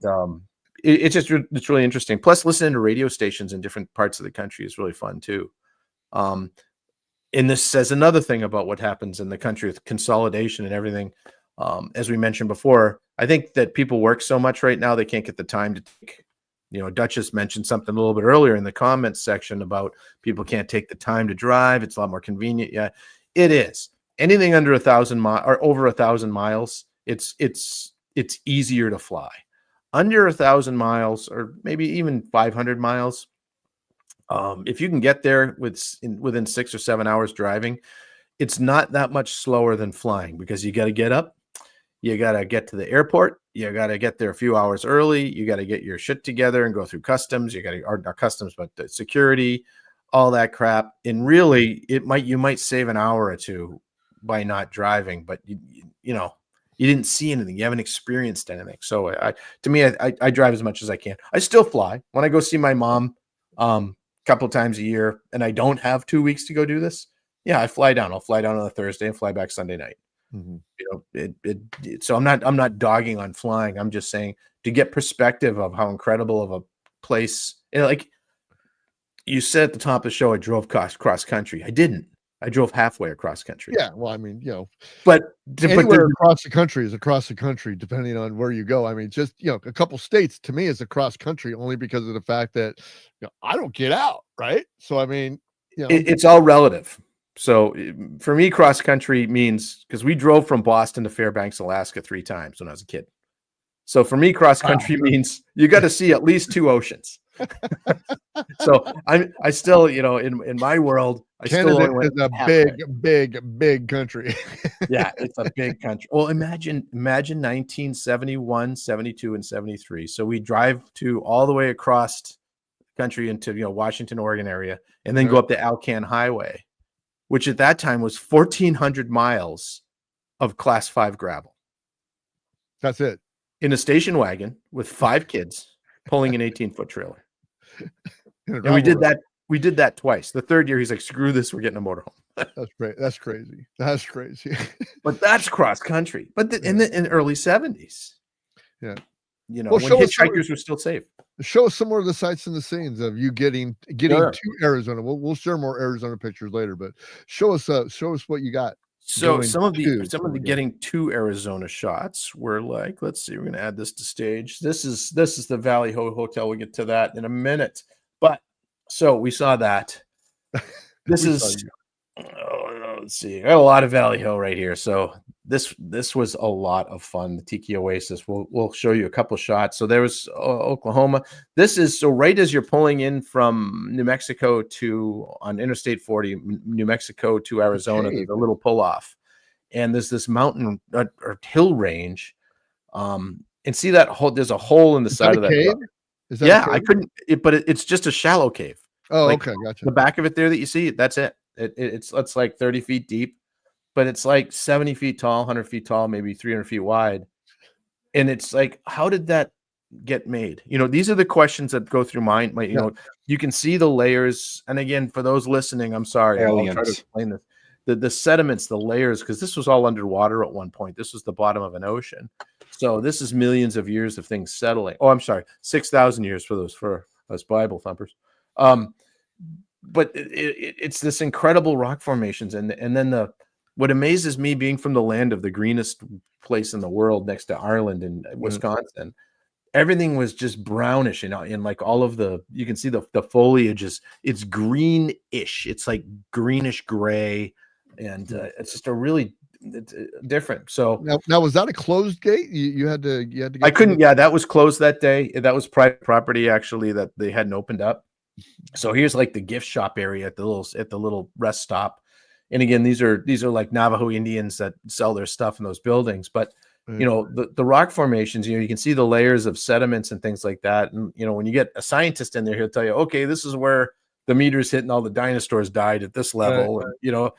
it's really interesting. Plus listening to radio stations in different parts of the country is really fun too. And this says another thing about what happens in the country with consolidation and everything. As we mentioned before, I think that people work so much right now, they can't get the time to take, Duchess mentioned something a little bit earlier in the comments section about people can't take the time to drive. It's a lot more convenient. Yeah, it is. Anything under 1,000 miles or over 1,000 miles, it's easier to fly. Under 1,000 miles or maybe even 500 miles, if you can get there within 6 or 7 hours driving, it's not that much slower than flying, because you got to get up, you got to get to the airport, you got to get there a few hours early, you got to get your shit together and go through customs, or not customs, but the security, all that crap. And really, you might save an hour or two by not driving, but you didn't see anything, you haven't experienced anything. So to me, I drive as much as I can. I still fly when I go see my mom. Couple times a year, and I don't have 2 weeks to go do this. Yeah, I fly down. I'll fly down on a Thursday and fly back Sunday night. Mm-hmm. So I'm not dogging on flying. I'm just saying to get perspective of how incredible of a place. Like you said at the top of the show, I drove cross country. I didn't. I drove halfway across country. Yeah, well, I mean, but anywhere across the country is across the country, depending on where you go. I mean, just a couple states to me is across country only because of the fact that I don't get out, right? So I mean, it's all relative. So for me, cross country means, because we drove from Boston to Fairbanks, Alaska 3 times when I was a kid. So for me, cross country means you got to see at least 2 oceans. So I still, in my world, Canada is a big country. Yeah, it's a big country. Well, imagine 1971, 72, and 73. So we drive all the way across the country into Washington, Oregon area, and then go up the Alcan Highway, which at that time was 1,400 miles of Class 5 gravel. That's it. In a station wagon with 5 kids pulling an 18-foot trailer. And we did that. We did that twice. The third year, he's like, "Screw this, we're getting a motorhome." That's great. That's crazy. That's crazy. But that's cross country. But in the early 70s, yeah, when hitchhikers were still safe. Show us some more of the sights and the scenes of you getting to Arizona. We'll share more Arizona pictures later, but show us what you got. So some of the getting to Arizona shots were like, let's see, we're going to add this to stage. This is the Valley Hotel. We'll get to that in a minute. But so we saw that. This is let's see. I got a lot of Valley Hill right here. So this was a lot of fun. The Tiki Oasis. We'll show you a couple shots. So there was Oklahoma. This is so right as you're pulling in from New Mexico on Interstate 40, New Mexico to Arizona. There's a little pull off, and there's this mountain or hill range. And see that hole? There's a hole in the side of that cave. Is that I couldn't. But it's just a shallow cave. Oh, okay, gotcha. The back of it there that you see, that's it. It's like 30 feet deep, but it's like 70 feet tall, 100 feet tall, maybe 300 feet wide. And it's like, how did that get made? These are the questions that go through my you can see the layers. And again, for those listening, I'm sorry, I'll try to explain this. The sediments, the layers, because this was all underwater at one point. This was the bottom of an ocean. So this is millions of years of things settling. Oh, I'm sorry, 6,000 years for us Bible thumpers. But it's this incredible rock formations, and then what amazes me, being from the land of the greenest place in the world next to Ireland and Wisconsin, everything was just brownish, and like all of you can see the foliage it's greenish, it's like greenish gray, and it's just a really it's different. So now was that a closed gate? You had to get I couldn't. Yeah, that was closed that day. That was private property actually that they hadn't opened up. So here's like the gift shop area at the little rest stop. And again, these are like Navajo Indians that sell their stuff in those buildings. But you know, the rock formations, you know, you can see the layers of sediments and things like that. And you know, when you get a scientist in there, he'll tell you, okay, this is where the meters hit and all the dinosaurs died at this level. Right. And, you know,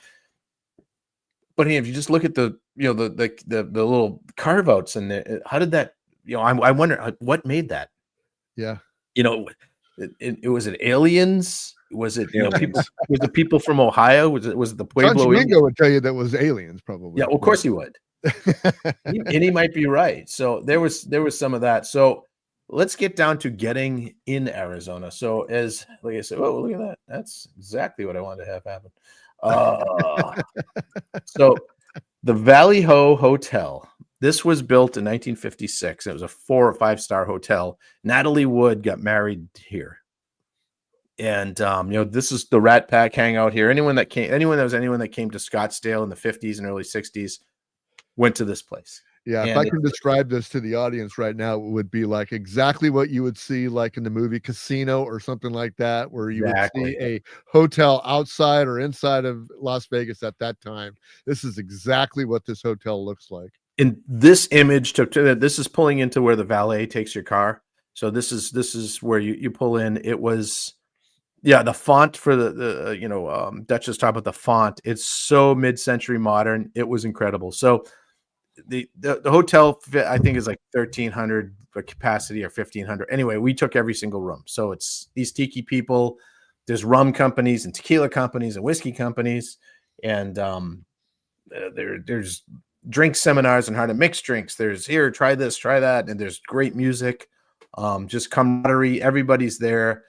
but if you just look at the, you know, the little carve outs and how did that, you know, I wonder what made that. Yeah. You know, was it aliens? Was it, you know, people? Was it people from Ohio? Was it the Pueblo? Mingo would tell you that was aliens, probably. Yeah, well, of course he would. And he might be right. So there was some of that. So let's get down to getting in Arizona. So as like I said, oh, look at that. That's exactly what I wanted to have happen. So the Valley Ho Hotel. This was built in 1956. It was a 4 or 5 star hotel. Natalie Wood got married here. And you know, this is the Rat Pack hangout here. Anyone that came to Scottsdale in the 50s and early 60s went to this place. Yeah, and if I can describe this to the audience right now, it would be like exactly what you would see like in the movie Casino or something like that, where you would see a hotel outside or inside of Las Vegas at that time. This is exactly what this hotel looks like. In this image, this is pulling into where the valet takes your car. So this is where you pull in. It was, yeah, the font for the you know, Duchess talked about the font. It's so mid-century modern. It was incredible. So the hotel, I think, is like 1,300 capacity or 1,500. Anyway, we took every single room. So it's these tiki people. There's rum companies and tequila companies and whiskey companies, and there's drink seminars on how to mix drinks. There's here, try this, try that, and there's great music, just camaraderie. Everybody's there.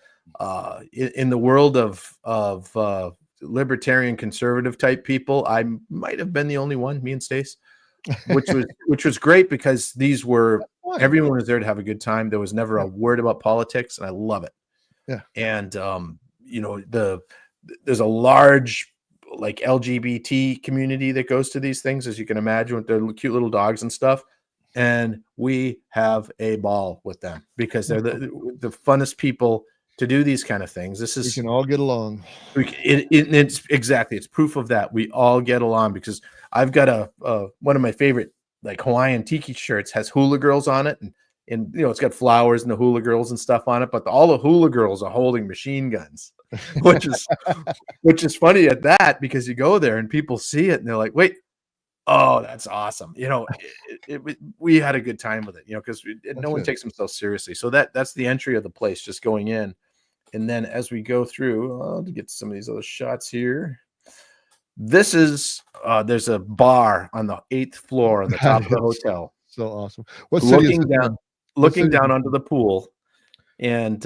In the world of libertarian conservative type people, I might have been the only one, me and Stace, which was great because everyone was there to have a good time. There was never a word about politics, and I love it. Yeah. And you know, there's a large like LGBT community that goes to these things, as you can imagine, with their cute little dogs and stuff. And we have a ball with them because they're the funnest people to do these kind of things. We can all get along. It's exactly. It's proof of that. We all get along because I've got one of my favorite like Hawaiian tiki shirts has hula girls on it, and you know, it's got flowers and the hula girls and stuff on it, but all the hula girls are holding machine guns, which is funny at that, because you go there and people see it and they're like, wait, oh, that's awesome. You know, we had a good time with it, you know, because no one takes themselves seriously. So that's the entry of the place, just going in. And then as we go through, to get some of these other shots here, this is there's a bar on the 8th floor on the top of the hotel. So awesome. What's looking down onto the pool. And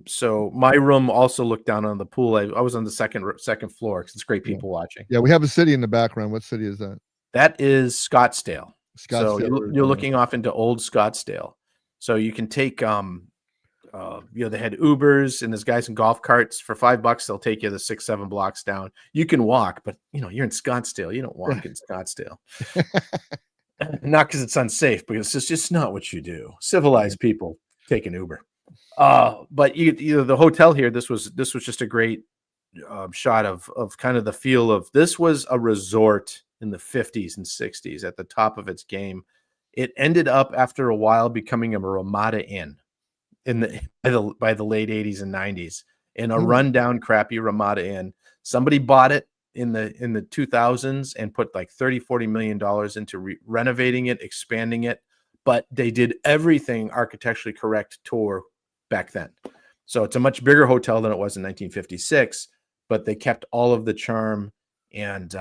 so my room also looked down on the pool. I was on the second floor because it's great people watching. Yeah, we have a city in the background. What city is that? That is Scottsdale. So you're looking off into old Scottsdale. So you can take you know, they had Ubers and there's guys in golf carts for $5. They'll take you the 6-7 blocks down. You can walk, but you know, you're in Scottsdale. You don't walk in Scottsdale. Not because it's unsafe, because it's just not what you do. Civilized people take an Uber. But the hotel here, this was just a great shot of kind of the feel of this was a resort in the 50s and 60s at the top of its game. It ended up after a while becoming a Ramada Inn by the late 80s and 90s, in a rundown, crappy Ramada Inn. Somebody bought it in the 2000s and put like $30-40 million into renovating it, expanding it, but they did everything architecturally correct tour back then. So it's a much bigger hotel than it was in 1956, but they kept all of the charm, and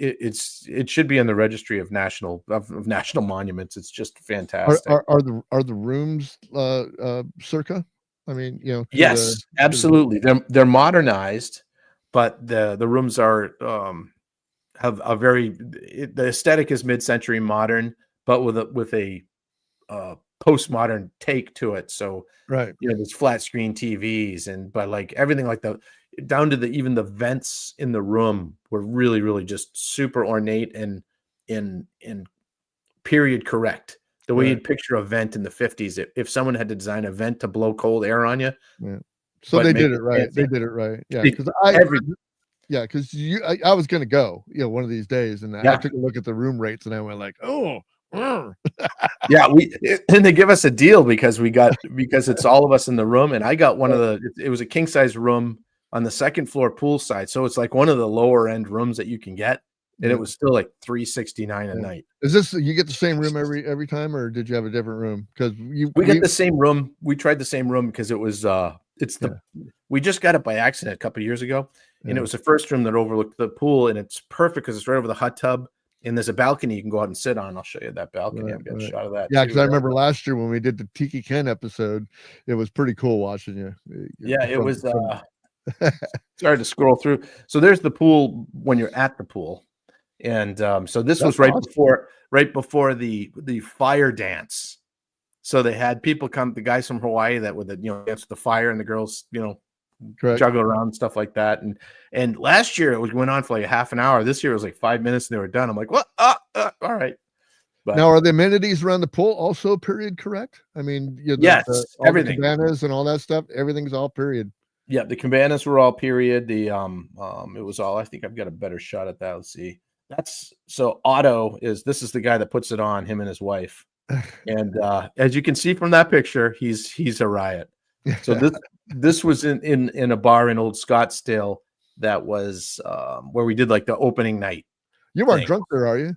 it should be on the registry of national monuments. It's just fantastic. Are the rooms circa? I mean, you know. Yes, absolutely. They're modernized, but the rooms are have a very, the aesthetic is mid-century modern, but with a postmodern take to it. So right, you know, there's flat screen TVs but like everything like down to even the vents in the room were really, really just super ornate and in period correct. The way Right. you'd picture a vent in the 50s, if someone had to design a vent to blow cold air on you. Yeah. So but they make did it right. fancy. They did it right. Yeah. They- Because every I was going to go, one of these days, and I Yeah. took a look at the room rates, and I went like, oh, Yeah, and they give us a deal because it's all of us in the room, and I got one of the. It was a king size room on the second floor poolside, so it's like one of the lower end rooms that you can get, and Yeah. it was still like $369 a Yeah. night. Is this you get the same room every time, or did you have a different room? Because We got the same room. We tried the same room because it was we just got it by accident a couple of years ago, and it was the first room that overlooked the pool, and it's perfect because it's right over the hot tub. And there's a balcony you can go out and sit on. I'll show you that balcony. I've got a shot of that. Yeah, too. because I remember last year when we did the Tiki Ken episode, it was pretty cool watching you. Yeah, it was. Started to scroll through. So there's the pool when you're at the pool, and so this was right before the fire dance. So they had people come, the guys from Hawaii that would dance with the fire, and the girls Correct. juggle around and stuff like that. And last year it went on for like a half an hour. This year it was like 5 minutes and they were done. I'm like, what? All right. But now, are the amenities around the pool also period correct? I mean, yes, all everything, the cabanas and all that stuff, everything's all period. Yeah, the cabanas were all period. The it was all. I think I've got a better shot at that. Let's see. So Otto this is the guy that puts it on, him and his wife. And as you can see from that picture, he's a riot. So this was in a bar in Old Scottsdale that was where we did like the opening night. You weren't drunk there, are you?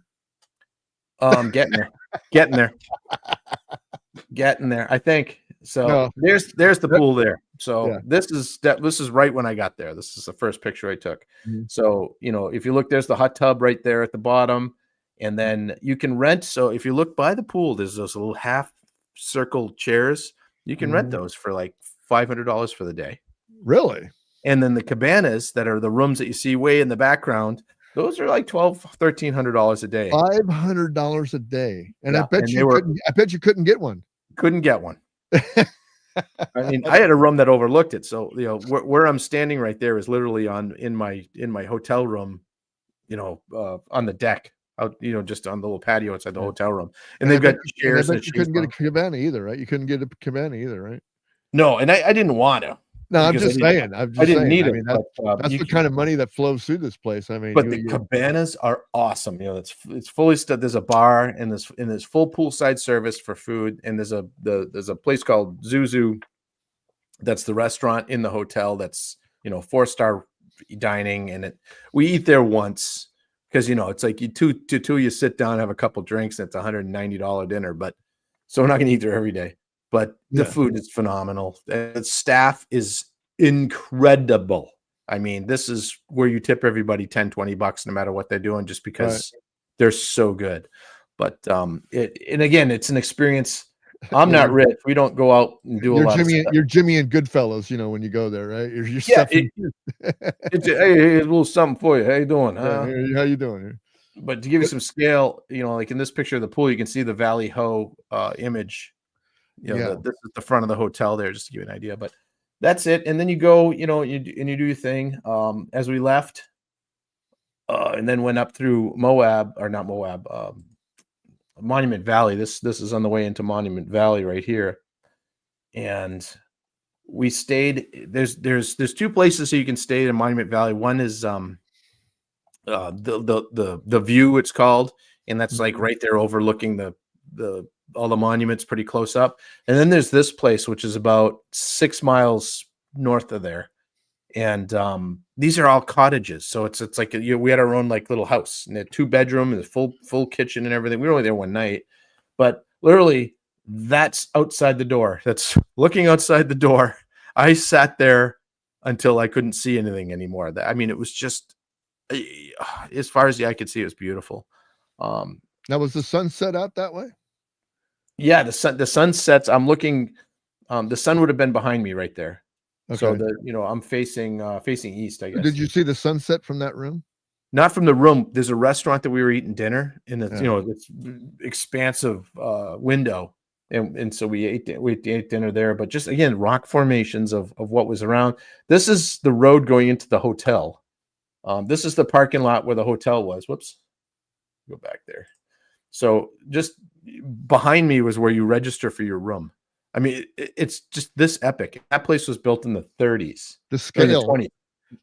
Getting there. I think so. No. There's the pool there. So this is right when I got there. This is the first picture I took. Mm-hmm. So if you look, there's the hot tub right there at the bottom, and then you can rent. So if you look by the pool, there's those little half circle chairs. You can rent those for like $500 for the day. Really? And then the cabanas that are the rooms that you see way in the background, those are like $1,300 a day. $500 a day, and Yeah, I bet you couldn't get one. Couldn't get one. I mean, I had a room that overlooked it. So where I'm standing right there is literally in my hotel room, on the deck, out, just on the little patio outside the hotel room. And they've got chairs. And you couldn't get a cabana either, right? You couldn't get a cabana either, right? No, and I didn't want to. No, I'm just saying. I didn't need it. That's the kind of money that flows through this place. I mean, but the cabanas are awesome. It's fully there's a bar and there's full poolside service for food, and there's a place called Zuzu. That's the restaurant in the hotel. That's 4-star dining, and we eat there once because it's like you sit down, have a couple drinks, and it's $190 dinner. But so we're not going to eat there every day. But the food is phenomenal. The staff is incredible. I mean, this is where you tip everybody $10-$20 no matter what they're doing, just because they're so good. But and again, it's an experience. I'm not rich. We don't go out and do a lot of stuff. You're Jimmy and Goodfellas, when you go there, right? You're it's hey, a little something for you. How you doing? How you doing? But to give you some scale, like in this picture of the pool, you can see the Valley Ho image. This is the front of the hotel there, just to give you an idea. But that's it. And then you go, you do your thing. As we left, and then went up through Monument Valley. This is on the way into Monument Valley right here. And we stayed. There's two places so you can stay in Monument Valley. One is the view, it's called, and that's like right there overlooking all the monuments pretty close up. And then there's this place, which is about 6 miles north of there. And these are all cottages. So it's like we had our own like little house, and a 2-bedroom and a full kitchen and everything. We were only there one night, but literally that's outside the door. That's looking outside the door. I sat there until I couldn't see anything anymore. I mean, it was just, as far as the eye could see, it was beautiful. Now, was the sun set out that way? Yeah, the sun sets. I'm looking. The sun would have been behind me right there. Okay. So I'm facing east, I guess. Did you see the sunset from that room? Not from the room. There's a restaurant that we were eating dinner in the it's expansive window, and so we ate dinner there. But just again, rock formations of what was around. This is the road going into the hotel. This is the parking lot where the hotel was. Whoops. Go back there. So just behind me was where you register for your room. I mean, it's just this epic. That place was built in the 30s. The or scale, 20s.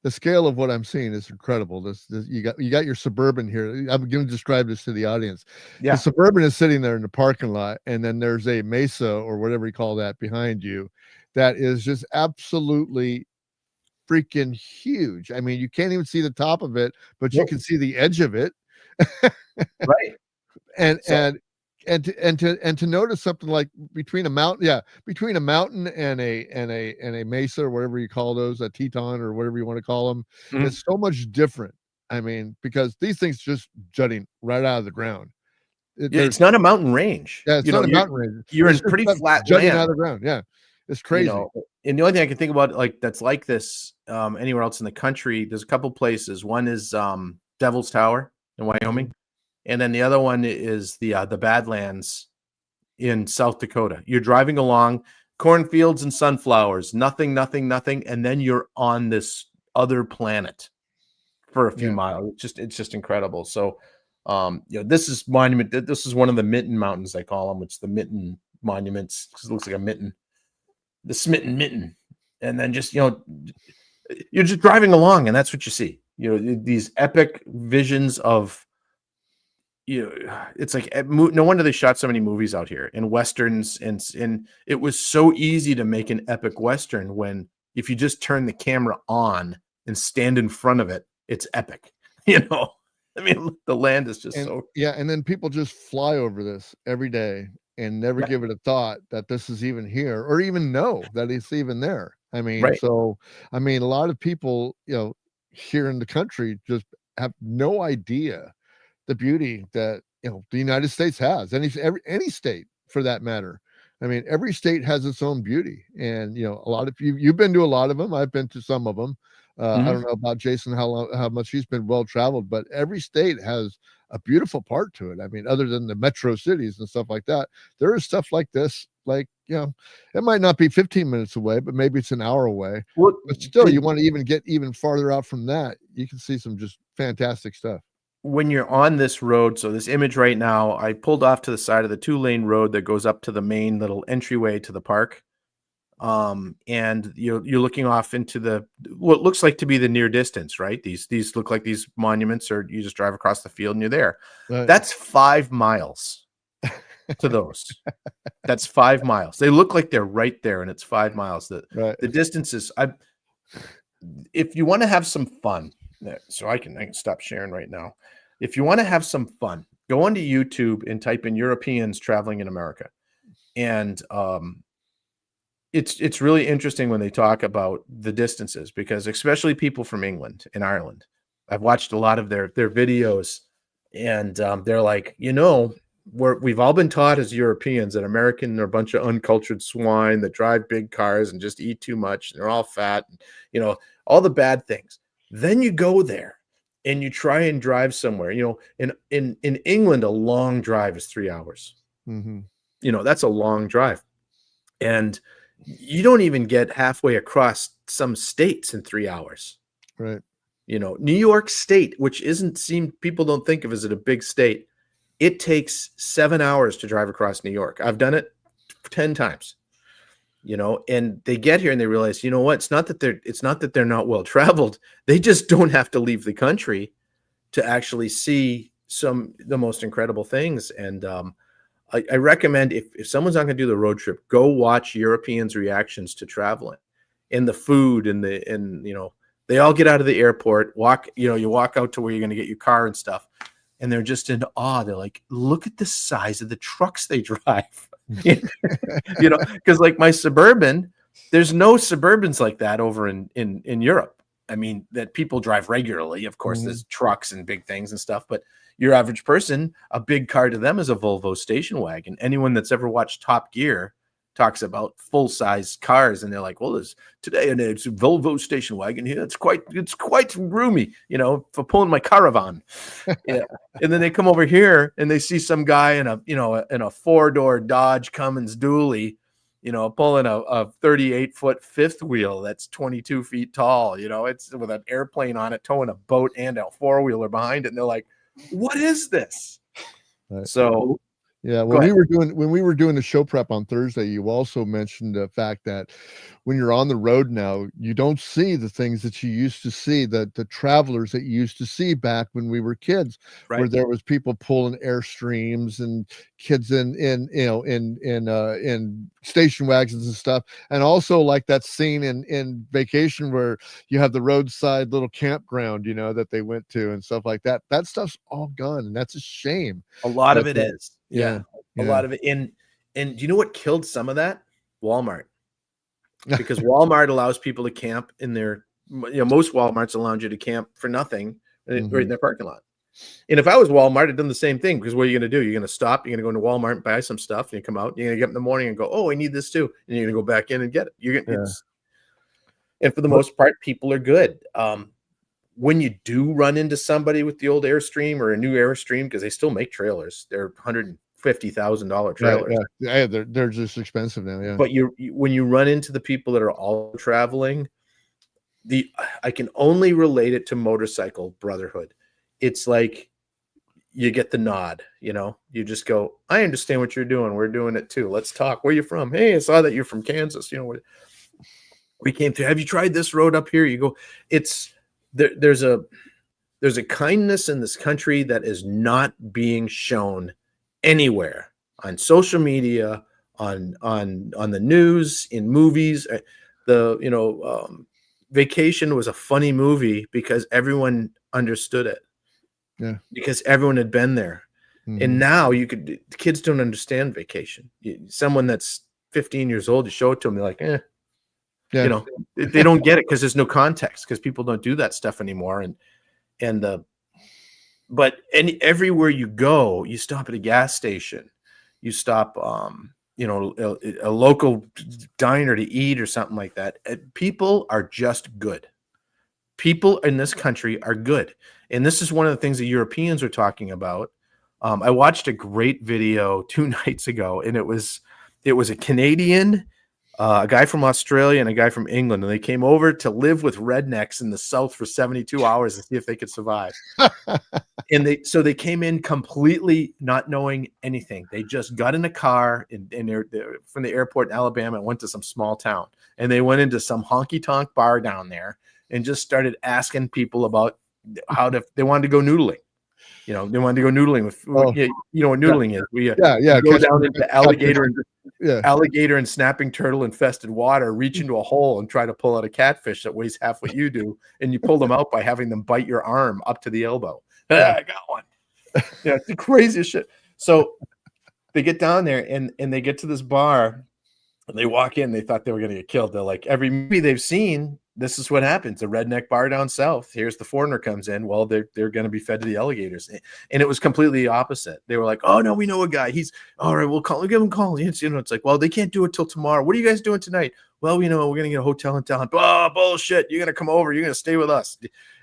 the scale of what I'm seeing is incredible. This you got your Suburban here. I'm going to describe this to the audience. Yeah. The Suburban is sitting there in the parking lot, and then there's a Mesa or whatever you call that behind you, that is just absolutely freaking huge. I mean, you can't even see the top of it, but you Nope. can see the edge of it. Right. and So- and to notice something like between a mountain and a mesa or whatever you call those, a teton or whatever you want to call them, Mhm. it's so much different. I mean, because these things just jutting right out of the ground. Yeah, it's not a mountain range. Yeah, it's You not know, a mountain range. You're in It's just pretty flat jutting land. out of the ground. Yeah, it's You crazy. know, and the only thing I can think about that's like this anywhere else in the country, there's a couple places. One is Devil's Tower in Wyoming, and then the other one is the Badlands in South Dakota. You're driving along cornfields and sunflowers, nothing, and then you're on this other planet for a few Yeah. miles. It's just incredible. So, this is monument. This is one of the Mitten Mountains, I call them. It's the Mitten Monuments because it looks like a mitten, the Smitten Mitten, and then just you're just driving along, and that's what you see. These epic visions of. It's like no wonder they shot so many movies out here and westerns, and it was so easy to make an epic western when if you just turn the camera on and stand in front of it, it's epic. I mean, the land is just and then people just fly over this every day and never give it a thought that this is even here or even know that it's even there. I mean, Right. so I mean, a lot of people, here in the country just have no idea the beauty that the United States has, any state for that matter. I mean, every state has its own beauty, and a lot of you've been to a lot of them. I've been to some of them. I don't know about Jason how much he's been well traveled, but every state has a beautiful part to it. I mean, other than the metro cities and stuff like that, there is stuff like this. Like it might not be 15 minutes away, but maybe it's an hour away. Well, but still, you want to even get even farther out from that, you can see some just fantastic stuff. When you're on this road, so this image right now, I pulled off to the side of the 2-lane road that goes up to the main little entryway to the park. And you're looking off into what looks like to be the near distance, right? These look like these monuments, or you just drive across the field and you're there. Right. That's 5 miles to those. That's 5 miles. They look like they're right there, and it's 5 miles. The distance is. If you want to have some fun. So I can stop sharing right now. If you want to have some fun, go onto YouTube and type in Europeans traveling in America. And it's really interesting when they talk about the distances, because especially people from England and Ireland, I've watched a lot of their videos, and they're like, we've all been taught as Europeans that Americans are a bunch of uncultured swine that drive big cars and just eat too much. And they're all fat, and, all the bad things. Then you go there and you try and drive somewhere. In England, a long drive is 3 hours. That's a long drive. And you don't even get halfway across some states in 3 hours. Right. New York State, which people don't think of as a big state. It takes 7 hours to drive across New York. I've done it 10 times. And they get here and they realize, what? It's not that they're not well traveled. They just don't have to leave the country to actually see the most incredible things. And I recommend if someone's not going to do the road trip, go watch Europeans' reactions to traveling and the food and they all get out of the airport, you walk out to where you're going to get your car and stuff. And they're just in awe. They're like, look at the size of the trucks they drive. Because like my Suburban, there's no Suburbans like that over in Europe. I mean, that people drive regularly. Of course, there's trucks and big things and stuff, but your average person, a big car to them is a Volvo station wagon. Anyone that's ever watched Top Gear talks about full-size cars, and they're like, well, there's today and it's a Volvo station wagon here. It's quite roomy, for pulling my caravan. Yeah. And then they come over here and they see some guy in a 4-door Dodge Cummins dually, pulling a 38-foot fifth wheel that's 22 feet tall. It's with an airplane on it, towing a boat and a 4-wheeler behind it. And they're like, what is this? Right. So yeah, Go when ahead. we were doing the show prep on Thursday, you also mentioned the fact that when you're on the road now, you don't see the things that you used to see, the travelers that you used to see back when we were kids, where Right. there was people pulling airstreams and kids in station wagons and stuff, and also like that scene in Vacation where you have the roadside little campground, that they went to and stuff like that. That stuff's all gone, and that's a shame. A lot of That- it that- is. Yeah. A yeah. lot of it. And do you know what killed some of that? Walmart. Because Walmart allows people to camp in their, most Walmarts allow you to camp for nothing right in their parking lot. And if I was Walmart, I'd done the same thing, because what are you going to do? You're going to stop, you're going to go into Walmart and buy some stuff, and you come out, you're going to get up in the morning and go, oh, I need this too. And you're going to go back in and get it. And for the most part, people are good. When you do run into somebody with the old Airstream or a new Airstream, because they still make trailers, they're $150,000 trailers. Yeah, they're just expensive now. Yeah, But when you run into the people that are all traveling, I can only relate it to motorcycle brotherhood. It's like you get the nod, you just go, I understand what you're doing. We're doing it too. Let's talk. Where are you from? Hey, I saw that you're from Kansas. We came through. Have you tried this road up here? You go, there's a kindness in this country that is not being shown anywhere on social media, on the news, in movies. Vacation was a funny movie because everyone understood it. Yeah, because everyone had been there. And now kids don't understand Vacation. Someone that's 15 years old, you show it to them, they're like, yeah. They don't get it because there's no context, because people don't do that stuff anymore. But everywhere you go, you stop at a gas station, you stop, a local diner to eat or something like that. People are just good. People in this country are good. And this is one of the things that Europeans are talking about. I watched a great video 2 nights ago, and it was a Canadian, a guy from Australia, and a guy from England, and they came over to live with rednecks in the South for 72 hours and see if they could survive. And they came in completely not knowing anything. They just got in a car and they're from the airport in Alabama and went to some small town, and they went into some honky tonk bar down there and just started asking people about they wanted to go noodling. They wanted to go noodling with, you know what noodling is. We go down into alligator and snapping turtle infested water, reach into a hole and try to pull out a catfish that weighs half what you do, and you pull them out by having them bite your arm up to the elbow. I got one. It's the craziest shit. So they get down there and they get to this bar, and they walk in. They thought they were going to get killed. They're like, every movie they've seen, this is what happens. A redneck bar down south. Here's the foreigner comes in. Well, they're going to be fed to the alligators. And it was completely opposite. They were like, oh no, we know a guy. He's all right. We'll give him a call. It's like, well, they can't do it till tomorrow. What are you guys doing tonight? Well, we're going to get a hotel in town. Oh, bullshit. You're going to come over. You're going to stay with us.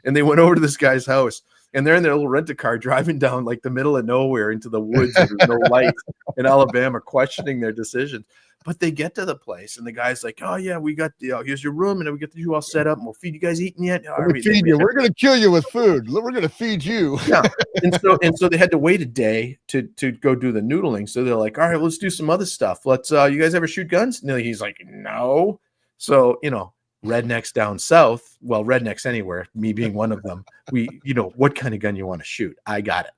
And they went over to this guy's house, and they're in their little rent-a-car driving down like the middle of nowhere into the woods. There's no lights in Alabama, questioning their decisions. But they get to the place, and the guy's like, oh yeah, we got here's your room, and we get you all set up, and we'll feed you guys. Eating yet? We're going to kill you with food. We're going to feed you. Yeah. And so they had to wait a day to go do the noodling. So they're like, all right, let's do some other stuff. Let's you guys ever shoot guns? And he's like, no. So rednecks down south, well, rednecks anywhere, me being one of them, what kind of gun you want to shoot? I got it.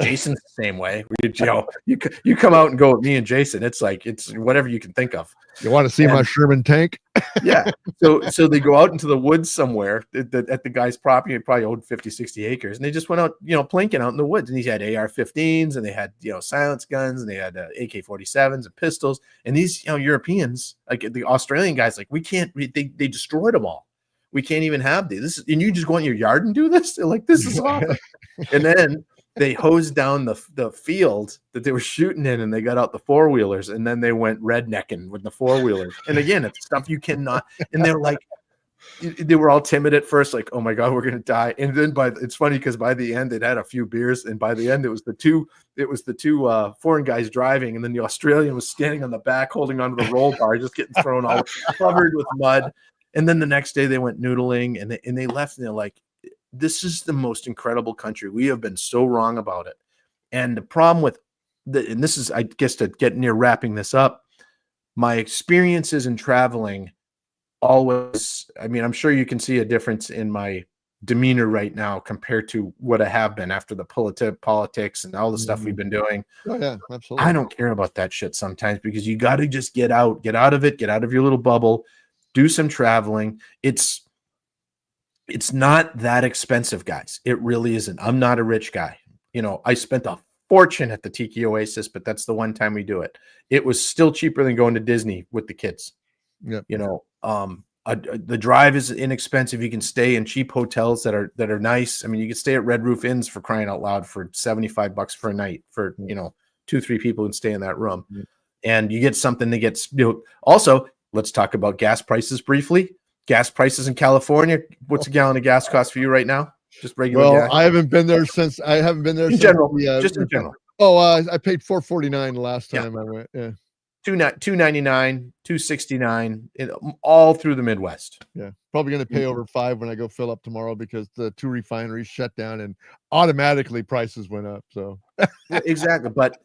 Jason's the same way. You come out and go with me and Jason. It's like, it's whatever you can think of. You want to see my Sherman tank? Yeah. So they go out into the woods somewhere at the guy's property. It probably owned 50, 60 acres. And they just went out, plinking out in the woods. And he had AR-15s, and they had, silence guns, and they had AK-47s and pistols. And these, Europeans, like the Australian guys, like, we can't, they destroyed them all. We can't even have these. And you just go in your yard and do this? They're like, this is awesome. And then they hosed down the field that they were shooting in, and they got out the four-wheelers, and then they went rednecking with the four-wheelers. And again, it's stuff you cannot. And they're like, they were all timid at first, like, oh my God, we're gonna die. And then it's funny because by the end they'd had a few beers, and by the end it was the two foreign guys driving, and then the Australian was standing on the back holding onto the roll bar, just getting thrown all covered with mud. And then the next day they went noodling, and they left, and they're like, this is the most incredible country. We have been so wrong about it. And the problem with and this is, I guess, to get near wrapping this up, my experiences in traveling always, I mean, I'm sure you can see a difference in my demeanor right now compared to what I have been after the politics and all the stuff we've been doing. Oh yeah, absolutely. I don't care about that shit sometimes, because you got to just get out of it, get out of your little bubble, do some traveling. It's not that expensive, guys. It really isn't. I'm not a rich guy. You know, I spent a fortune at the Tiki Oasis, but that's the one time we do it. It was still cheaper than going to Disney with the kids. Yeah. You know, the drive is inexpensive. You can stay in cheap hotels that are nice. I mean, you can stay at Red Roof Inns, for crying out loud, for $75 for a night for, you know, 2-3 people and stay in that room. And you get something that gets, you know. Also, let's talk about gas prices briefly. Gas prices in California. What's a gallon of gas cost for you right now? Just regular gas? I haven't been there since. I haven't been there in general. Just in general. Oh, I paid $4.49 the last time I went. Yeah. $2.99, $2.69, all through the Midwest. Yeah, probably going to pay over $5 when I go fill up tomorrow, because the 2 refineries shut down and automatically prices went up. So exactly, but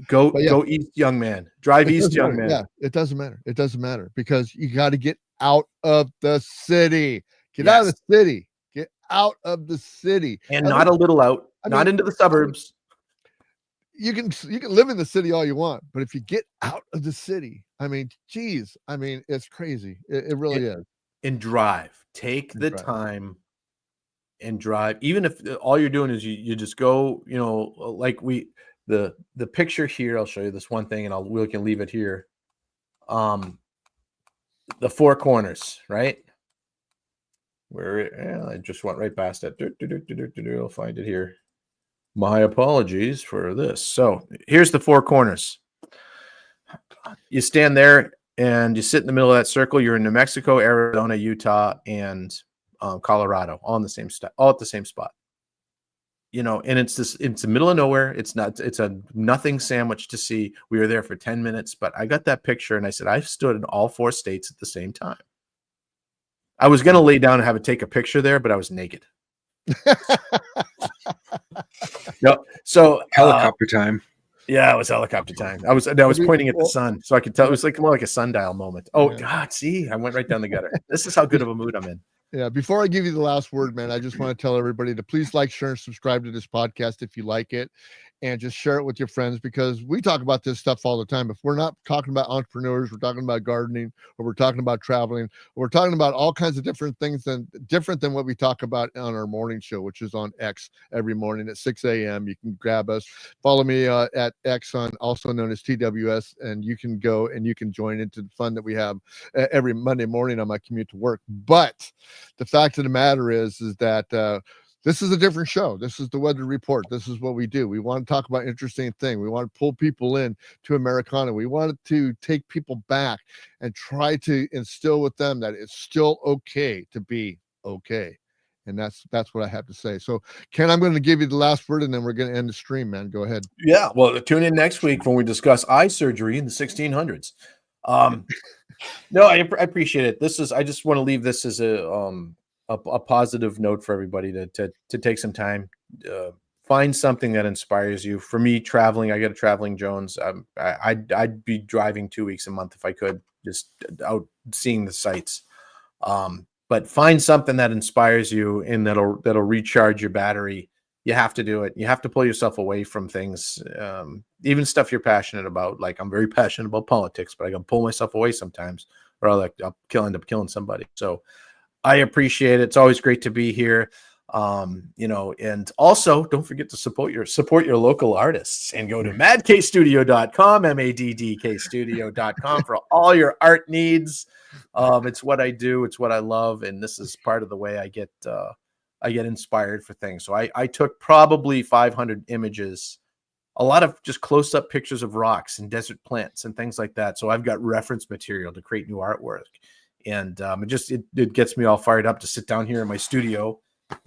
go east, young man. Drive east, young man. Yeah, it doesn't matter. It doesn't matter, because you got to get out of the city. Get out of the city. Get out of the city, and not a little out. Not into the suburbs. You can live in the city all you want, but if you get out of the city, I mean, geez, I mean, it's crazy. It really is. And drive. Take the time and drive. Even if all you're doing is you just go, you know, like the picture here, I'll show you this one thing, and we can leave it here. The Four Corners, right? Where I just went right past it. I'll find it here. My apologies for this. So here's the Four Corners. You stand there and you sit in the middle of that circle. You're in New Mexico, Arizona, Utah, and Colorado, all at the same spot. You know, and it's the middle of nowhere. It's a nothing sandwich to see. We were there for 10 minutes, but I got that picture and I said, I've stood in all 4 states at the same time. I was going to lay down and have it take a picture there, but I was naked. Yep. So helicopter time. Yeah, it was helicopter time. I was pointing at the sun, so I could tell. It was like more like a sundial moment. Oh God, see, I went right down the gutter. This is how good of a mood I'm in. Yeah. Before I give you the last word, man, I just want to tell everybody to please like, share, and subscribe to this podcast if you like it, and just share it with your friends, because we talk about this stuff all the time. If we're not talking about entrepreneurs, we're talking about gardening, or we're talking about traveling, or we're talking about all kinds of different things different than what we talk about on our morning show, which is on X every morning at 6 a.m. You can grab us, follow me at X, also known as TWS, and you can go and you can join into the fun that we have every Monday morning on my commute to work. But the fact of the matter is that this is a different show. This is the Weather Report. This is what we do. We want to talk about interesting things. We want to pull people in to Americana. We wanted to take people back and try to instill with them that it's still okay to be okay. And that's what I have to say. So, Ken, I'm going to give you the last word, and then we're going to end the stream, man. Go ahead. Yeah. Well, tune in next week when we discuss eye surgery in the 1600s. No, I appreciate it. I just want to leave this as a positive note for everybody to take some time, find something that inspires you. For me, traveling, I got a traveling Jones. I'd be driving 2 weeks a month if I could, just out seeing the sights. But find something that inspires you and that'll recharge your battery. You have to do it. You have to pull yourself away from things, even stuff you're passionate about. Like, I'm very passionate about politics, but I can pull myself away sometimes, or I'll end up killing somebody. So I appreciate it. It's always great to be here. You know, and also don't forget to support your local artists, and go to maddkstudio.com, maddkstudio.com for all your art needs. It's what I do. It's what I love. And this is part of the way I get inspired for things. So I took probably 500 images, a lot of just close-up pictures of rocks and desert plants and things like that. So I've got reference material to create new artwork. And it gets me all fired up to sit down here in my studio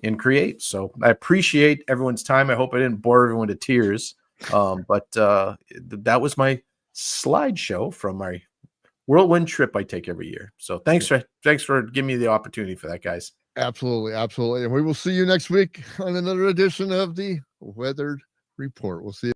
and create. So I appreciate everyone's time. I hope I didn't bore everyone to tears. But that was my slideshow from my whirlwind trip I take every year. So thanks for giving me the opportunity for that, guys. Absolutely. Absolutely. And we will see you next week on another edition of the Weathered Report. We'll see you.